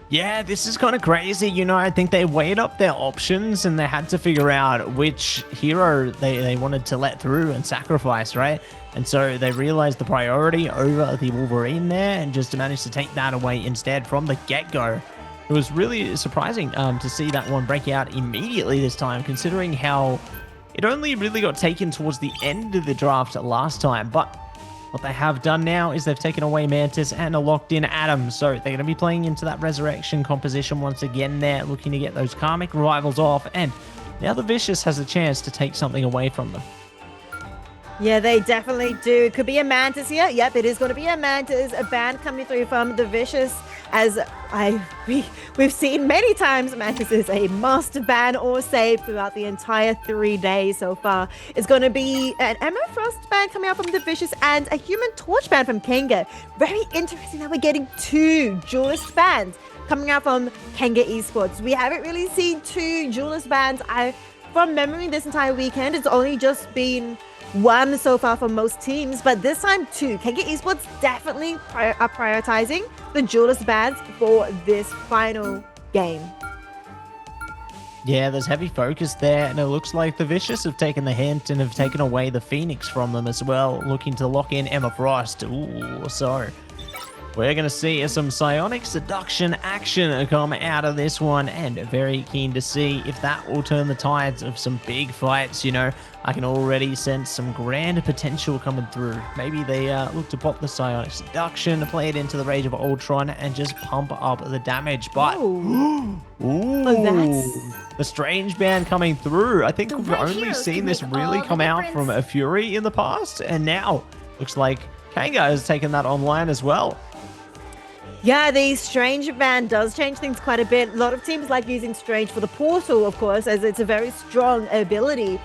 Yeah, this is kind of crazy. You know, I think they weighed up their options and they had to figure out which hero they wanted to let through and sacrifice, right? And so they realized the priority over the Wolverine there and just managed to take that away instead from the get-go. It was really surprising to see that one break out immediately this time, considering how it only really got taken towards the end of the draft last time. But what they have done now is they've taken away Mantis and are locked in Adam. So they're going to be playing into that Resurrection composition once again there, looking to get those Karmic rivals off. And now the Vicious has a chance to take something away from them. Yeah, they definitely do. It could be a Mantis here. Yep, it is going to be a Mantis. A ban coming through from the Vicious. As we've seen many times, Mantis is a must ban or save throughout the entire 3 days so far. It's going to be an Emma Frost ban coming out from the Vicious and a Human Torch ban from Kanga. Very interesting that we're getting 2 duelist bans coming out from Kanga Esports. We haven't really seen 2 duelist bans. From memory, this entire weekend, it's only just been 1 so far for most teams, but this time 2. Kanga Esports definitely are prioritizing the duelist bans for this final game. Yeah, there's heavy focus there, and it looks like the Vicious have taken the hint and have taken away the Phoenix from them as well, looking to lock in Emma Frost. Ooh, so we're going to see some psionic seduction action come out of this one, and very keen to see if that will turn the tides of some big fights. You know, I can already sense some grand potential coming through. Maybe they look to pop the psionic seduction, play it into the Rage of Ultron, and just pump up the damage. But ooh, the Strange ban coming through. I think we've only seen this really come out from a Fury in the past, and now looks like Kanga has taken that online as well. Yeah, the Strange ban does change things quite a bit. A lot of teams like using Strange for the portal, of course, as it's a very strong ability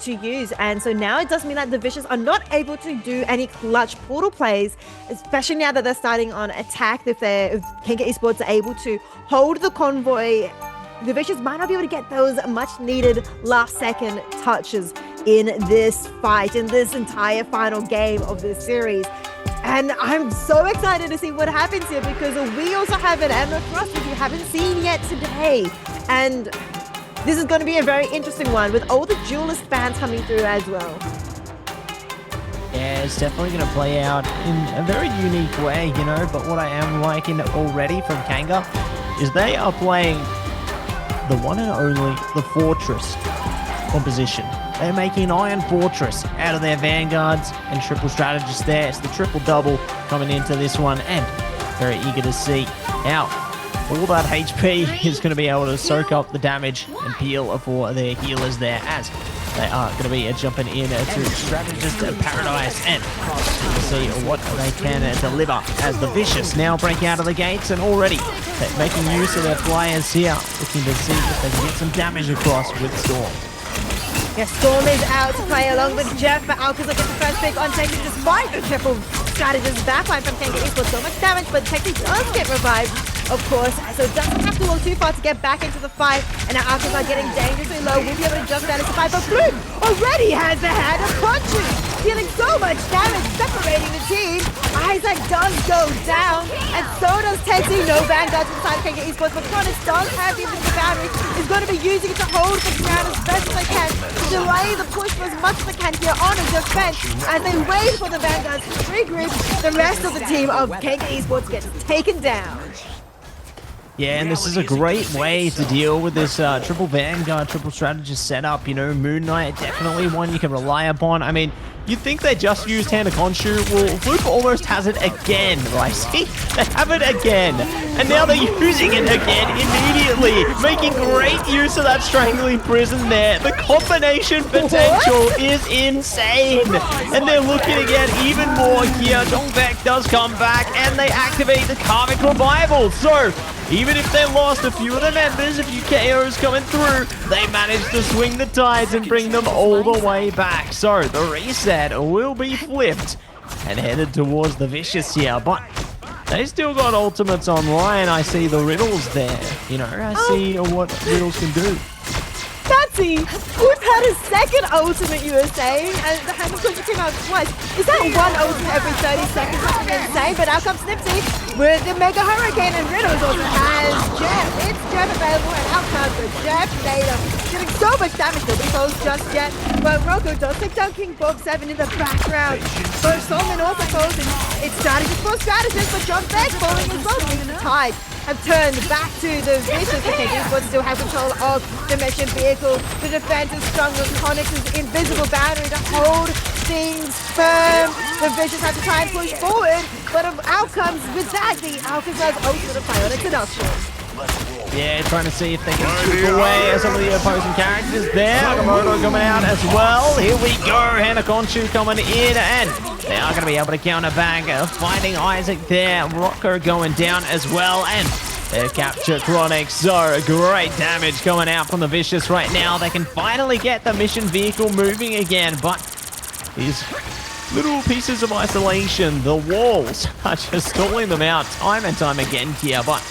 to use. And so now it does mean that the Vicious are not able to do any clutch portal plays, especially now that they're starting on attack. If Kanga Esports are able to hold the convoy, the Vicious might not be able to get those much needed last second touches in this fight, in this entire final game of this series. And I'm so excited to see what happens here, because we also have an Emma Frost, which we haven't seen yet today. And this is going to be a very interesting one with all the duelist bans coming through as well. Yeah, it's definitely going to play out in a very unique way, you know. But what I am liking already from Kanga is they are playing the one and only, the Fortress composition. They're making Iron Fortress out of their Vanguards and Triple Strategists there. It's the triple-double coming into this one, and very eager to see how all that HP is going to be able to soak up the damage and peel for their healers there, as they are going to be jumping in to Strategist Paradise, and we'll see what they can deliver as the Vicious now break out of the gates, and already making use of their flyers here, looking to see if they can get some damage across with Storm. Yeah, Storm is out to play along with Jeff, but Alcazar gets the first pick on Technic despite the triple strategist backline from Kanga Esports. So much damage, but Technic does get revived, of course, so it doesn't have to walk too far to get back into the fight. And now Alcazar getting dangerously low, will be able to jump down and survive, but Bloom already has the hand of punches, dealing so much damage, separating the team. Isaac does go down, And so does Tetsu. No Vanguard from the side of Kanga Esports, but Chronix does have the invisible boundary. Is going to be using it to hold the ground as best as they can, to delay the push for as much as they can here on a defense as they wait for the Vanguards to regroup. The rest of the team of Kanga Esports gets taken down. Yeah, and this is a great way to deal with this triple Vanguard, triple strategist setup. You know, Moon Knight, definitely one you can rely upon. I mean, you'd think they just used Hand of Khonshu. Well, Floop almost has it again, right? See, they have it again. And now they're using it again immediately, making great use of that Strangling Prison there. The combination potential is insane. And they're looking to get even more here. Dongbaek does come back, and they activate the Karmic Revival. So, even if they lost a few of the members, a few KOs coming through, they managed to swing the tides and bring them all the way back. So the reset will be flipped and headed towards the Vicious here, but they still got ultimates online. I see the riddles there. You know, I see what riddles can do. Fancy! We've had a second ultimate, you were saying, and the Hand of Khonshu came out twice. Is that one ultimate every 30 seconds? Something insane, but out comes Snipsy with the Mega Hurricane, and Riddles also has Jeff. It's Jeff available, and out comes the Jeff later. Getting so much damage, nobody falls just yet, but Rocco does take down King Bob 7 in the background. But Solomon also falls, and it's strategist for strategist, but John Beck falling as well. The tide have turned back to the Vicious. The Kanga Esports still have control of the mission vehicle. The defense is strong with Chronix's invisible boundary to hold things firm. The Vicious have to try and push forward, but outcomes with that, the Alcazar's ultimate of Bionic Seduction. Yeah, trying to see if they can strip away some of the opposing characters there. Agamotto coming out as well. Here we go. Hand of Khonshu coming in, and they are going to be able to counter back. Finding Isaac there. Rocco going down as well, and they capture Chronix. So great damage coming out from the Vicious right now. They can finally get the mission vehicle moving again, but these little pieces of isolation, the walls, are just stalling them out time and time again here, but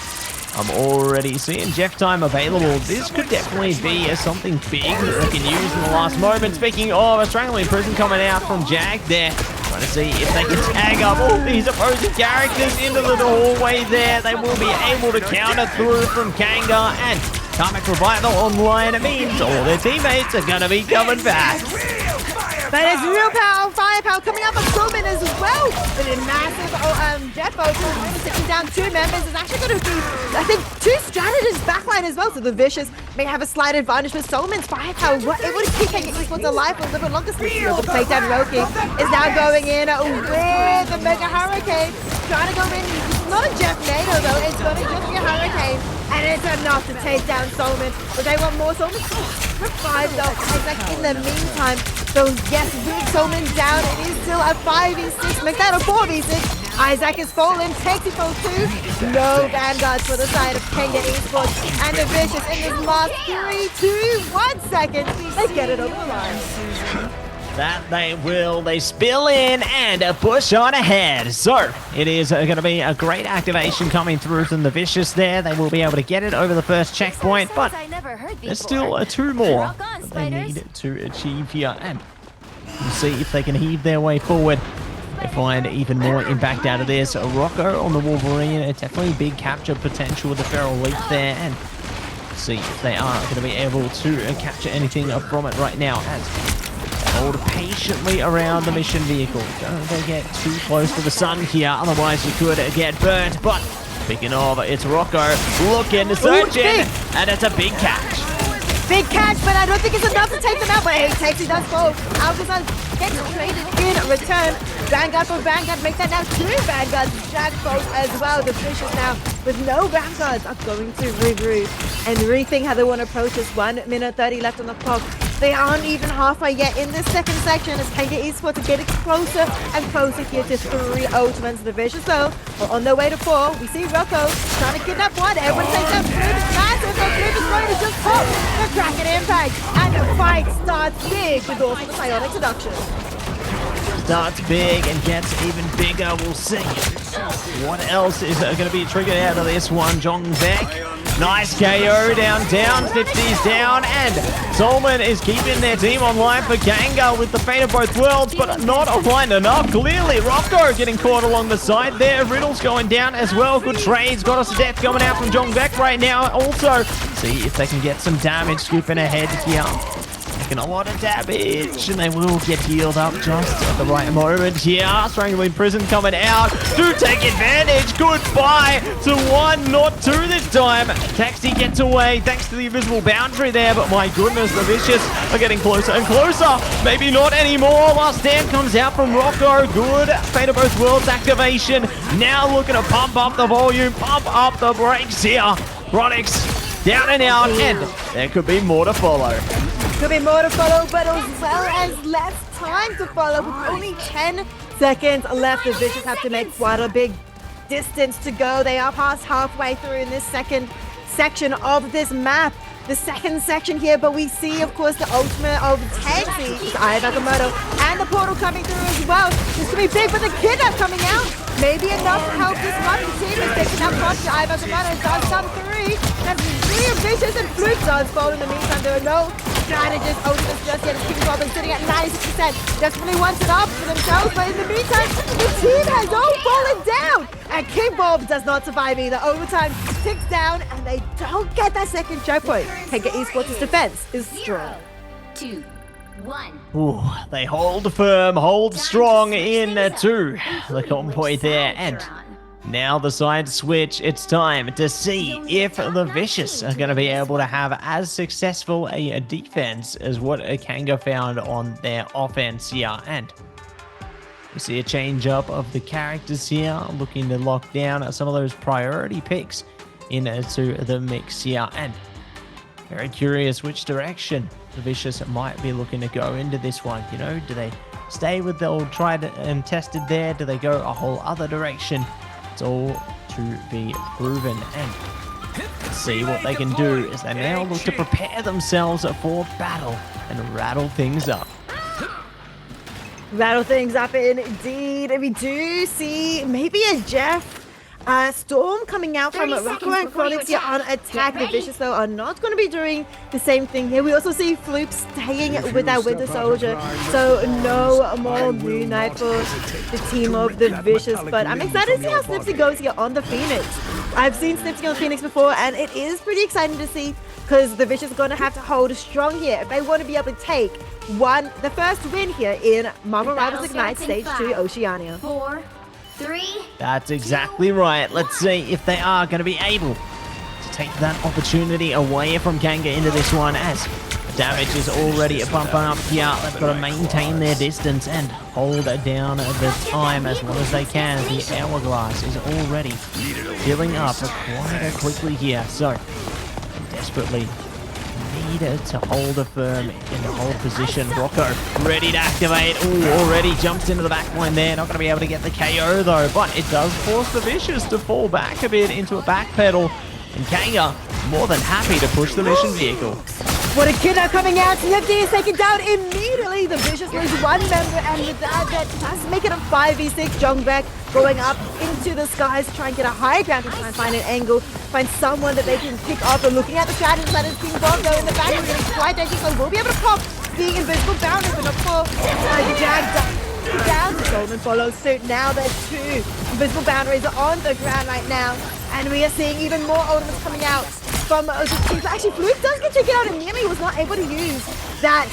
I'm already seeing Jeff time available. This could definitely be something big that they can use in the last moment. Speaking of, a Strangling Prison coming out from Jag there. Trying to see if they can tag up all these opposing characters into the hallway there. They will be able to counter through from Kanga, and Karmic Revival online. It means all their teammates are going to be coming back. But it's real power, firepower coming up on Solomon as well. But a massive Jeff Oates taking down two members is actually going to be, I think, two strategists backline as well. So the Vicious may have a slight advantage with Solomon's firepower. It would keep Kanga Esports alive for a little bit longer. The take down Roki is now going in with the Mega Hurricane. Trying to go in. It's not a Jeff NATO though. It's going to just be a Hurricane. And it's enough to take down Solomon. But they want more. Solomon revive though. Isaac in the meantime. So yes, with Solomon down, it is still a 5v6. Make that a 4v6. Isaac is fallen. Takes it for 2. No Vanguards for the side of Kanga Esports. And the Vicious in this last 3, 2, 1 seconds. They get it over the line. That they will. They spill in and push on ahead. So it is going to be a great activation coming through from the Vicious there. They will be able to get it over the first checkpoint, but there's still 2 more that they need to achieve here. And we'll see if they can heave their way forward. They find even more impact out of this. Rocco on the Wolverine, definitely big capture potential with the Feral Leap there. And see if they are going to be able to capture anything from it right now as hold patiently around the mission vehicle. Don't get too close to the sun here, otherwise you could get burnt. But speaking of, it's Rocco looking to search in, and it's a big catch. Big catch, but I don't think it's enough to take them out. But he does fall. Alcazar gets traded in return. Vanguard for Vanguard makes that now 2 Vanguards. Jag falls as well. The Vicious now with no Vanguards are going to regroup and rethink how they want to approach this. 1 minute 30 left on the clock. They aren't even halfway yet in this second section as Kanga Esports are getting closer and closer here to 3 ultimates. The Vicious though are on their way to 4. We see Rocco trying to kidnap one. Everyone takes that. Flip is massive, but Flip is going to just pop the Kraken impact. And the fight starts big with also the Bionic Seduction. starts big and gets even bigger. We'll see what else is going to be triggered out of this one. Jongbek, nice KO, down, 50's down, and Solman is keeping their team online for Kanga with the fate of both worlds, but not online enough. Clearly, Rocco getting caught along the side there. Riddle's going down as well. Good trades. Got us a death coming out from Jongbek right now. Also, see if they can get some damage scooping ahead here. Taking a lot of damage, and they will get healed up just at the right moment here. Strangling Prison coming out. Do take advantage. Goodbye to 1, not 2 this time. Taxi gets away thanks to the invisible boundary there, but my goodness, the Vicious are getting closer and closer. Maybe not anymore. Last stand comes out from Rocco. Good. Fate of both worlds activation. Now looking to pump up the volume, pump up the brakes here. Ronix down and out, and there could be more to follow. Could be more to follow, but as well as less time to follow. With only 10 seconds left, the Vicious have to make quite a big distance to go. They are past halfway through in this second section of this map. The second section here, but we see, of course, the ultimate of Taxi, Eye of Agamotto, and the portal coming through as well. This could be big, but the kidnap coming out. Maybe enough to help this one. The team is picking up on the Eye of Agamotto. Does come 3. That's 3 of Vicious, and Flute does fall in the meantime. There are no strategists. Ultimates just yet. King Bob is sitting at 96%. Definitely wants it up for themselves, but in the meantime, the team has all fallen down. And King Bob does not survive either. Overtime ticks down, and they don't get that second checkpoint. Kanga Esports' defense is strong. 2, 1. Ooh, they hold firm, hold strong in to the convoy there, and now the side switch. It's time to see if the Vicious are going to be able to have as successful a defense as what Kanga found on their offense here. And we see a change up of the characters here, looking to lock down some of those priority picks into the mix here. And very curious which direction the Vicious might be looking to go into this one. You know, do they stay with the old tried and tested there? Do they go a whole other direction? It's all to be proven, and see what they can do as they now look to prepare themselves for battle and rattle things up. Rattle things up indeed. We do see maybe a Jeff Storm coming out from Rocco and Chronix here on attack. The Vicious, though, are not going to be doing the same thing here. We also see Floop staying with that Winter Soldier, so no more Moon Knight for the team of the Vicious. But I'm excited to see how Snipsy goes here on the Phoenix. I've seen Snipsy on the Phoenix before, and it is pretty exciting to see, because the Vicious are going to have to hold strong here if they want to be able to take the first win here in Marvel Rivals Ignite Stage 2 Oceania. 4, 3. That's exactly right. Let's see if they are going to be able to take that opportunity away from Kanga into this one, as the damage is already pumping up here. They've got to maintain their distance and hold down the time as well as they can. The hourglass is already filling up quite quickly here, so desperately need to hold a firm in the hold position. Rocco ready to activate. Ooh, already jumps into the back line there. Not going to be able to get the KO though, but it does force the Vicious to fall back a bit into a back pedal. And Kanga more than happy to push the mission vehicle. What a kidnap coming out. Snifty is taken down immediately. The Vicious lose one member, and with that does make it a 5v6. Jongbek going up into the skies to try and get a high ground to try and find an angle, find someone that they can pick off. And looking at the strategy that is King Bongo in the back, we're getting quite dangerous, so we'll be able to pop the invisible boundary, but not for the Jag down. Goldman follows suit. Now there's 2 invisible boundaries on the ground right now, and we are seeing even more ultimates coming out from those teams. Actually, Fluke does get taken out immediately. He was not able to use that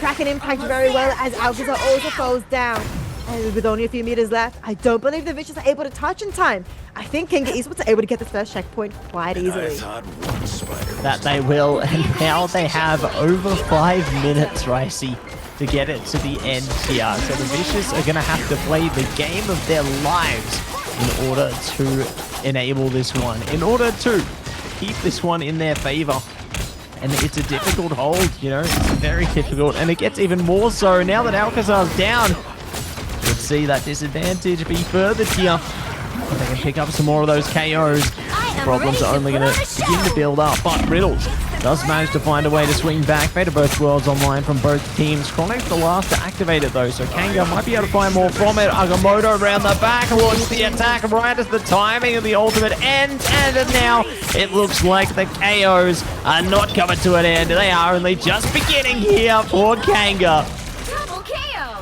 Kraken impact very well, as Alcazar also falls down. And with only a few meters left, I don't believe the Vicious are able to touch in time. I think Kanga Esports are able to get the first checkpoint quite easily. That they will, and now they have over 5 minutes, Ricey, to get it to the end here. So the Vicious are going to have to play the game of their lives in order to enable this one, in order to keep this one in their favor. And it's a difficult hold, you know, it's very difficult, and it gets even more so now that Alcazar's down. Let's see that disadvantage be furthered here. If they can pick up some more of those KOs, the problems are only going to begin to build up. But Riddles does manage to find a way to swing back. Fate of both worlds online from both teams. Chronic's the last to activate it though, so Kanga might be able to find more from it. Agamotto around the back, launch the attack right as the timing of the ultimate ends, and now it looks like the KOs are not coming to an end. They are only just beginning here for Kanga.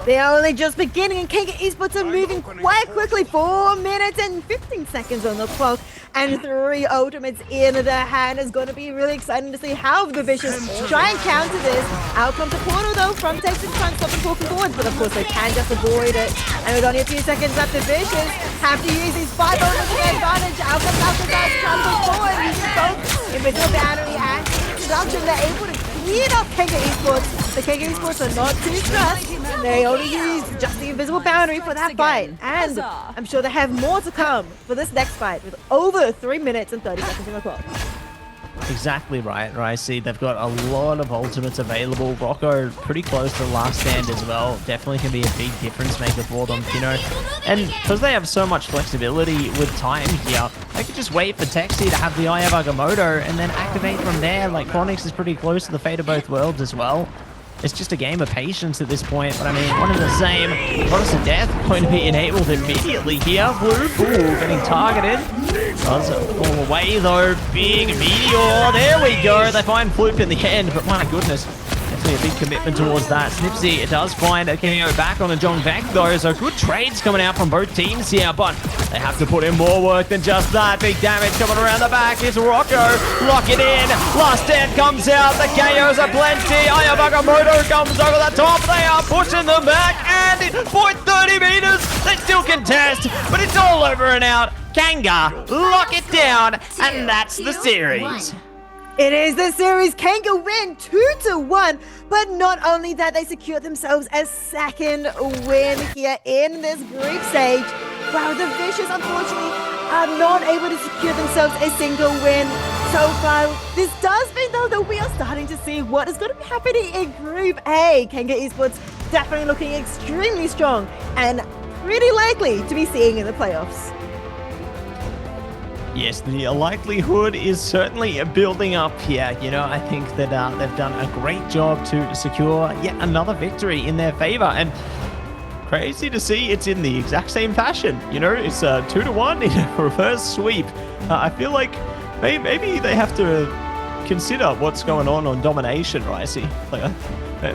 They are only just beginning, and Kanga Esports are moving quite quickly. 4 minutes and 15 seconds on the clock, and 3 ultimates in their hand. Is going to be really exciting to see how the Vicious try and counter this. Out comes the portal though from Texas, trying to stop them walking forward, but of course they can just avoid it. And with only a few seconds left, the Vicious have to use these 5 ultimates to their advantage. Out comes Alcazar trying to go forward, using both Invisible Boundary and Seduction. They're able to clean up Kanga Esports. The Kanga Esports are not too stressed. They only use just the Invisible Boundary for that fight. And I'm sure they have more to come for this next fight with over 3 minutes and 30 seconds on the clock. Exactly right, Ricey. They've got a lot of ultimates available. Rocco pretty close to the last stand as well. Definitely can be a big difference maker for them, you know. And because they have so much flexibility with time here, they could just wait for Texi to have the Eye of Agamotto and then activate from there. Like, Chronix is pretty close to the Fate of both worlds as well. It's just a game of patience at this point, but I mean, one and the same. Goddess of Death going to be enabled immediately here. Floop, ooh, getting targeted. Does fall away though. Big meteor. There we go. They find Floop in the end, but my goodness. Definitely a big commitment towards that. Snipsy, it does find a KO back on a John Vec though, so good trades coming out from both teams here, but they have to put in more work than just that. Big damage coming around the back. It's Rocco. Lock it in. Last stand comes out. The KOs are plenty. Aya Agamotto comes over the top. They are pushing them back, and in point 30 meters, they still contest, but it's all over and out. Kanga lock it down, and that's the series. It is the series. Kanga win 2-1, but not only that, they secured themselves a second win here in this group stage. Wow, the Vicious unfortunately are not able to secure themselves a single win so far. This does mean though that we are starting to see what is going to be happening in Group A. Kanga Esports definitely looking extremely strong and pretty likely to be seeing in the playoffs. Yes, the likelihood is certainly building up here. You know, I think that they've done a great job to secure yet another victory in their favor. And crazy to see it's in the exact same fashion. You know, it's 2-1 in a reverse sweep. I feel like maybe they have to consider what's going on domination, right? See, like,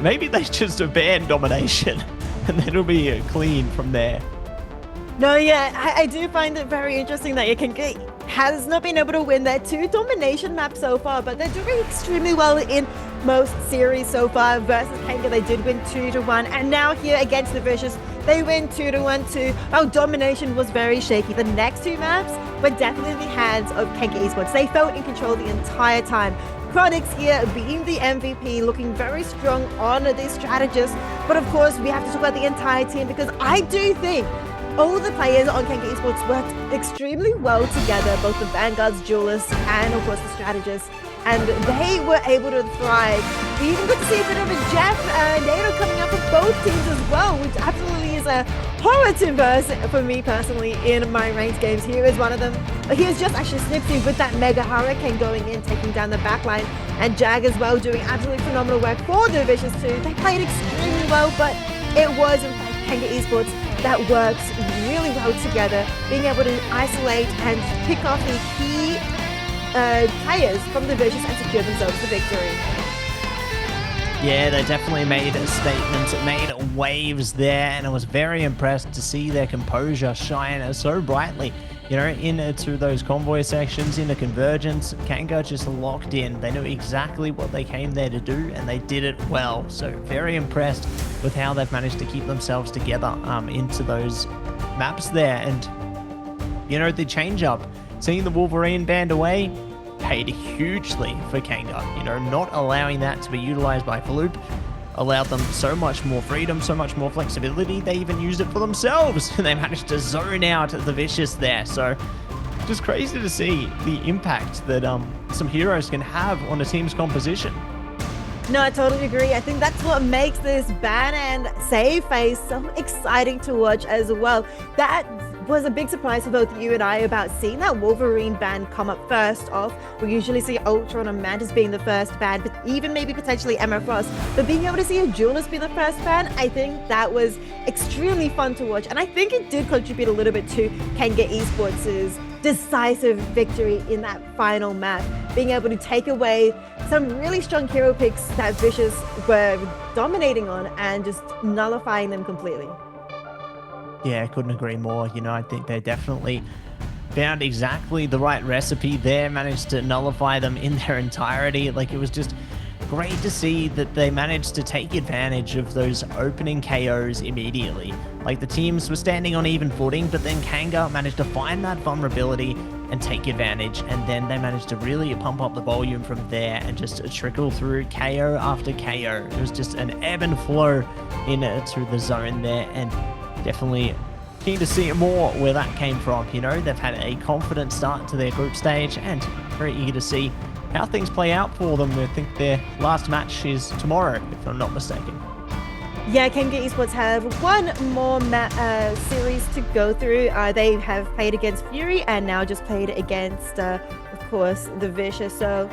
maybe they just ban domination and then it'll be clean from there. No, yeah, I do find it very interesting that Kanga has not been able to win their 2 domination maps so far, but they're doing extremely well in most series so far. Versus Kanga, they did win 2-1, and now here against the Vicious, they win 2-1 too. Well, domination was very shaky. The next 2 maps were definitely in the hands of Kanga Esports. They felt in control the entire time. Chronix here being the MVP, looking very strong on the strategist, but of course we have to talk about the entire team, because I do think all the players on Kanga Esports worked extremely well together, both the Vanguards, duelists, and of course the strategists, and they were able to thrive. We even got to see a bit of a Jeff NATO coming up for both teams as well, which absolutely is a horror to verse for me personally in my ranked games. Here is one of them. Here's just actually Snipsy with that Mega Hurricane going in, taking down the backline, and Jag as well doing absolutely phenomenal work for the Vicious too. They played extremely well, but it was in fact Kanga Esports that works really well together, being able to isolate and pick off the key players from the Vicious and secure themselves the victory. Yeah, they definitely made a statement, made waves there, and I was very impressed to see their composure shine so brightly. You know, into those convoy sections, into convergence, Kanga just locked in. They knew exactly what they came there to do, and they did it well. So very impressed with how they've managed to keep themselves together into those maps there. And, you know, the change up, seeing the Wolverine band away, paid hugely for Kanga. You know, not allowing that to be utilized by Floop allowed them so much more freedom, so much more flexibility. They even used it for themselves, and they managed to zone out the Vicious there. So just crazy to see the impact that some heroes can have on a team's composition. No, I totally agree. I think that's what makes this ban and save phase so exciting to watch as well. That was a big surprise for both you and I about seeing that Wolverine ban come up first off. We usually see Ultron and Mantis being the first ban, but even maybe potentially Emma Frost. But being able to see a duelist be the first ban, I think that was extremely fun to watch. And I think it did contribute a little bit to Kanga Esports' decisive victory in that final map, being able to take away some really strong hero picks that Vicious were dominating on and just nullifying them completely. Yeah, I couldn't agree more. You know, I think they definitely found exactly the right recipe there, managed to nullify them in their entirety. Like, it was just great to see that they managed to take advantage of those opening KOs immediately. Like, the teams were standing on even footing, but then Kanga managed to find that vulnerability and take advantage, and then they managed to really pump up the volume from there and just trickle through KO after KO. It was just an ebb and flow into the zone there, and definitely keen to see more where that came from. You know, they've had a confident start to their group stage and very eager to see how things play out for them. I think their last match is tomorrow, if I'm not mistaken. Yeah, Kanga Esports have one more series to go through. They have played against Fury and now just played against, of course, the Vicious. So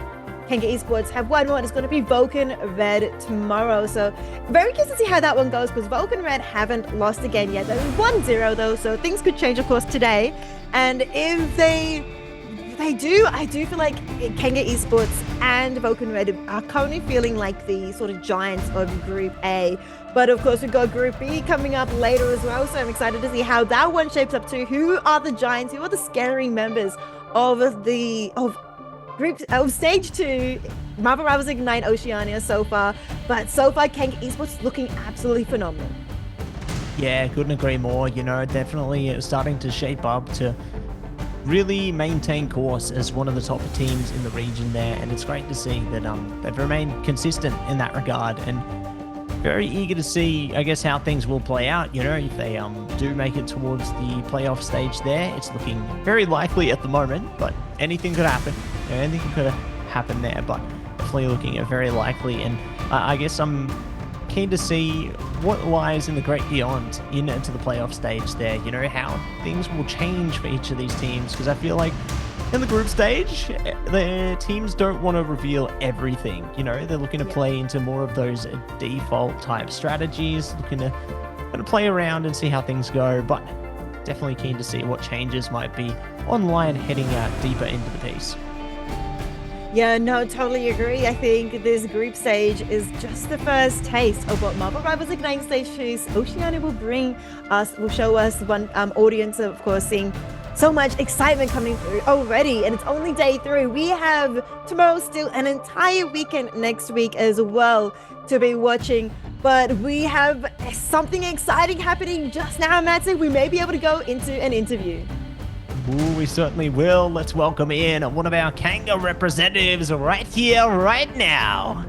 Kanga Esports have one more, and it's going to be Vulcan Red tomorrow. So very curious to see how that one goes, because Vulcan Red haven't lost again yet. They're 1-0 though, so things could change, of course, today. And if they do, I do feel like Kanga Esports and Vulcan Red are currently feeling like the sort of giants of Group A. But of course, we've got Group B coming up later as well, so I'm excited to see how that one shapes up too. Who are the giants? Who are the scary members of Stage 2, Marvel Rivals Ignite Oceania so far? But so far, Kanga Esports is looking absolutely phenomenal. Yeah, couldn't agree more. You know, definitely starting to shape up to really maintain course as one of the top teams in the region there, and it's great to see that they've remained consistent in that regard, and very eager to see, I guess, how things will play out. You know, if they do make it towards the playoff stage there, it's looking very likely at the moment, but anything could happen. You know, anything could happen there, but definitely looking at very likely. And I guess I'm keen to see what lies in the great beyond into the playoff stage there. You know, how things will change for each of these teams, because I feel like in the group stage, the teams don't want to reveal everything. You know, they're looking to play into more of those default type strategies, looking to kind of play around and see how things go, but definitely keen to see what changes might be online heading deeper into the piece. Yeah, no, totally agree. I think this group stage is just the first taste of what Marvel Rivals Ignite Stage 2 Oceania will bring us, will show us one audience, of course, seeing so much excitement coming through already, and it's only day 3. We have tomorrow still an entire weekend next week as well to be watching, but we have something exciting happening just now, Matson. We may be able to go into an interview. Ooh, we certainly will. Let's welcome in one of our Kanga representatives right here, right now.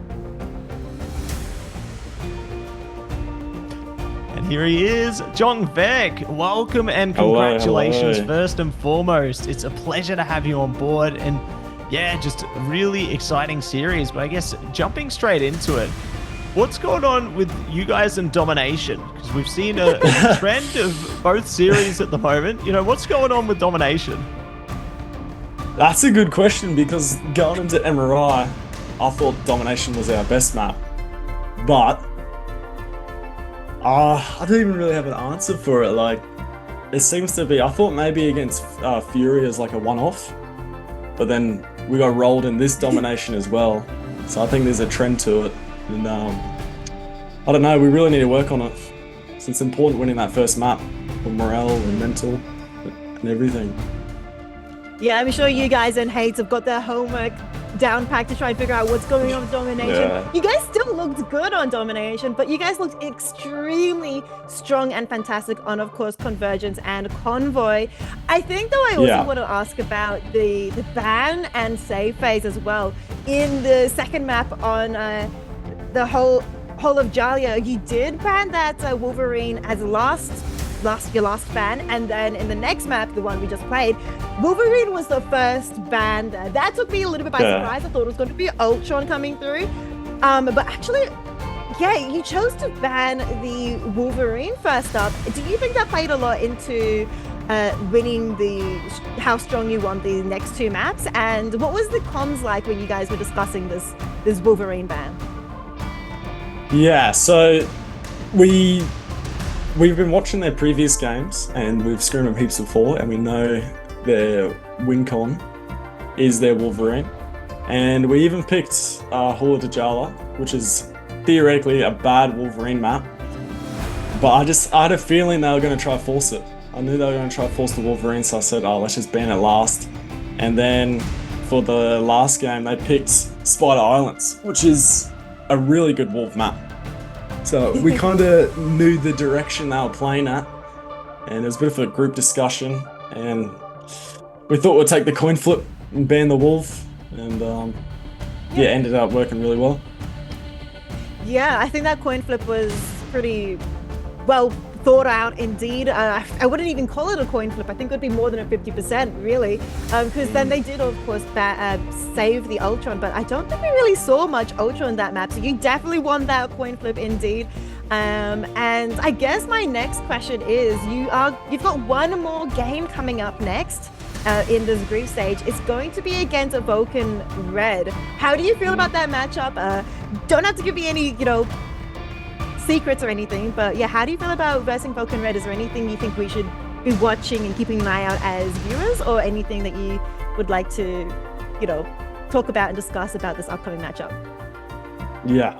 And here he is, Jong Vek. Welcome and congratulations, hello. First and foremost. It's a pleasure to have you on board, and yeah, just a really exciting series. But I guess jumping straight into it, what's going on with you guys in Domination? Because we've seen a trend of both series at the moment. You know, what's going on with Domination? That's a good question, because going into MRI, I thought Domination was our best map. But I don't even really have an answer for it. Like, it seems to be, I thought maybe against Fury as like a one-off, but then we got rolled in this Domination as well. So I think there's a trend to it. And I don't know, we really need to work on it. So it's important winning that first map for morale and mental and everything. Yeah, I'm sure you guys and Hates have got their homework down packed to try and figure out what's going on with Domination. Yeah. You guys still looked good on Domination, but you guys looked extremely strong and fantastic on, of course, Convergence and Convoy. I think, though, I also want to ask about the ban and save phase as well. In the second map on the whole of Jalia, you did ban that Wolverine as your last ban, and then in the next map, the one we just played, Wolverine was the first ban there. That took me a little bit by surprise. I thought it was going to be Ultron coming through, but actually, yeah, you chose to ban the Wolverine first up. Do you think that played a lot into winning how strong you want the next 2 maps, and what was the comms like when you guys were discussing this Wolverine ban? Yeah, so we've been watching their previous games, and we've screwed them heaps before, and we know their win con is their Wolverine. And we even picked Hula Dajala, which is theoretically a bad Wolverine map. But I had a feeling they were going to try force it. I knew they were going to try force the Wolverine, so I said, oh, let's just ban it last. And then for the last game, they picked Spider Islands, which is a really good Wolf map. So we kind of knew the direction they were playing at. And it was a bit of a group discussion. And we thought we'd take the coin flip and ban the Wolf. And yeah, ended up working really well. Yeah, I think that coin flip was pretty well thought out indeed. I wouldn't even call it a coin flip. I think it would be more than a 50%, really, because then they did, of course, save the Ultron, but I don't think we really saw much Ultron in that map. So you definitely won that coin flip indeed. And I guess my next question is, you've got one more game coming up next. In this group stage, it's going to be against Vulcan Red. How do you feel about that matchup? Don't have to give me any, secrets or anything, but yeah, how do you feel about versing Vulcan Red? Is there anything you think we should be watching and keeping an eye out as viewers, or anything that you would like to, talk about and discuss about this upcoming matchup? Yeah,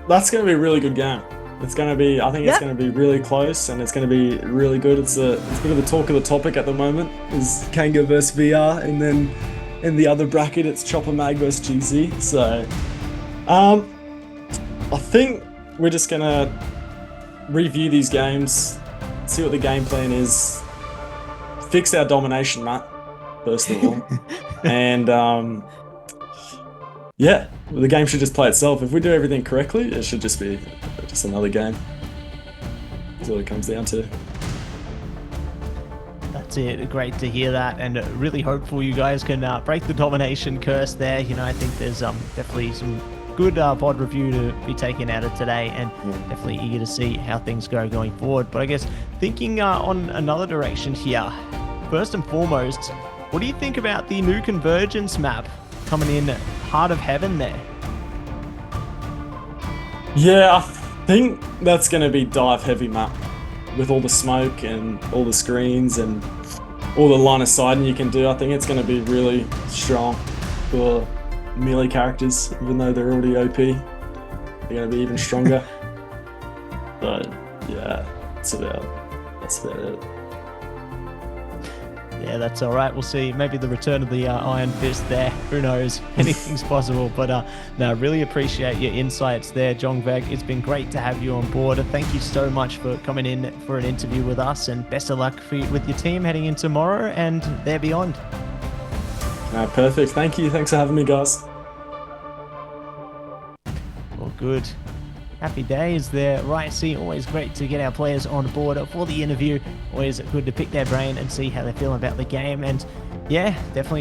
that's going to be a really good game. It's going to be, I think it's going to be really close, and it's going to be really good. It's a bit of the talk of the topic at the moment is Kanga versus VR, and then in the other bracket it's Chopper Mag versus GZ. So I think we're just going to review these games, see what the game plan is, fix our domination map first of all, and yeah, the game should just play itself. If we do everything correctly, it should just be just another game. That's what it comes down to. That's it. Great to hear that, and really hopeful you guys can break the domination curse there. I think there's definitely some good VOD review to be taken out of today, and definitely eager to see how things go going forward. But I guess thinking on another direction here, first and foremost, what do you think about the new Convergence map coming in Heart of Heaven there? Yeah, I think that's going to be dive heavy map with all the smoke and all the screens and all the line of sighting you can do. I think it's going to be really strong for melee characters, even though they're already OP. They're going to be even stronger. But yeah, that's about it. Yeah, that's all right. We'll see. Maybe the return of the Iron Fist there. Who knows? Anything's possible. But no, really appreciate your insights there, Jongveg. It's been great to have you on board. Thank you so much for coming in for an interview with us, and best of luck with your team heading in tomorrow and there beyond. Perfect. Thank you. Thanks for having me, guys. All good. Happy days there, right? See, always great to get our players on board for the interview. Always good to pick their brain and see how they're feeling about the game. And yeah, definitely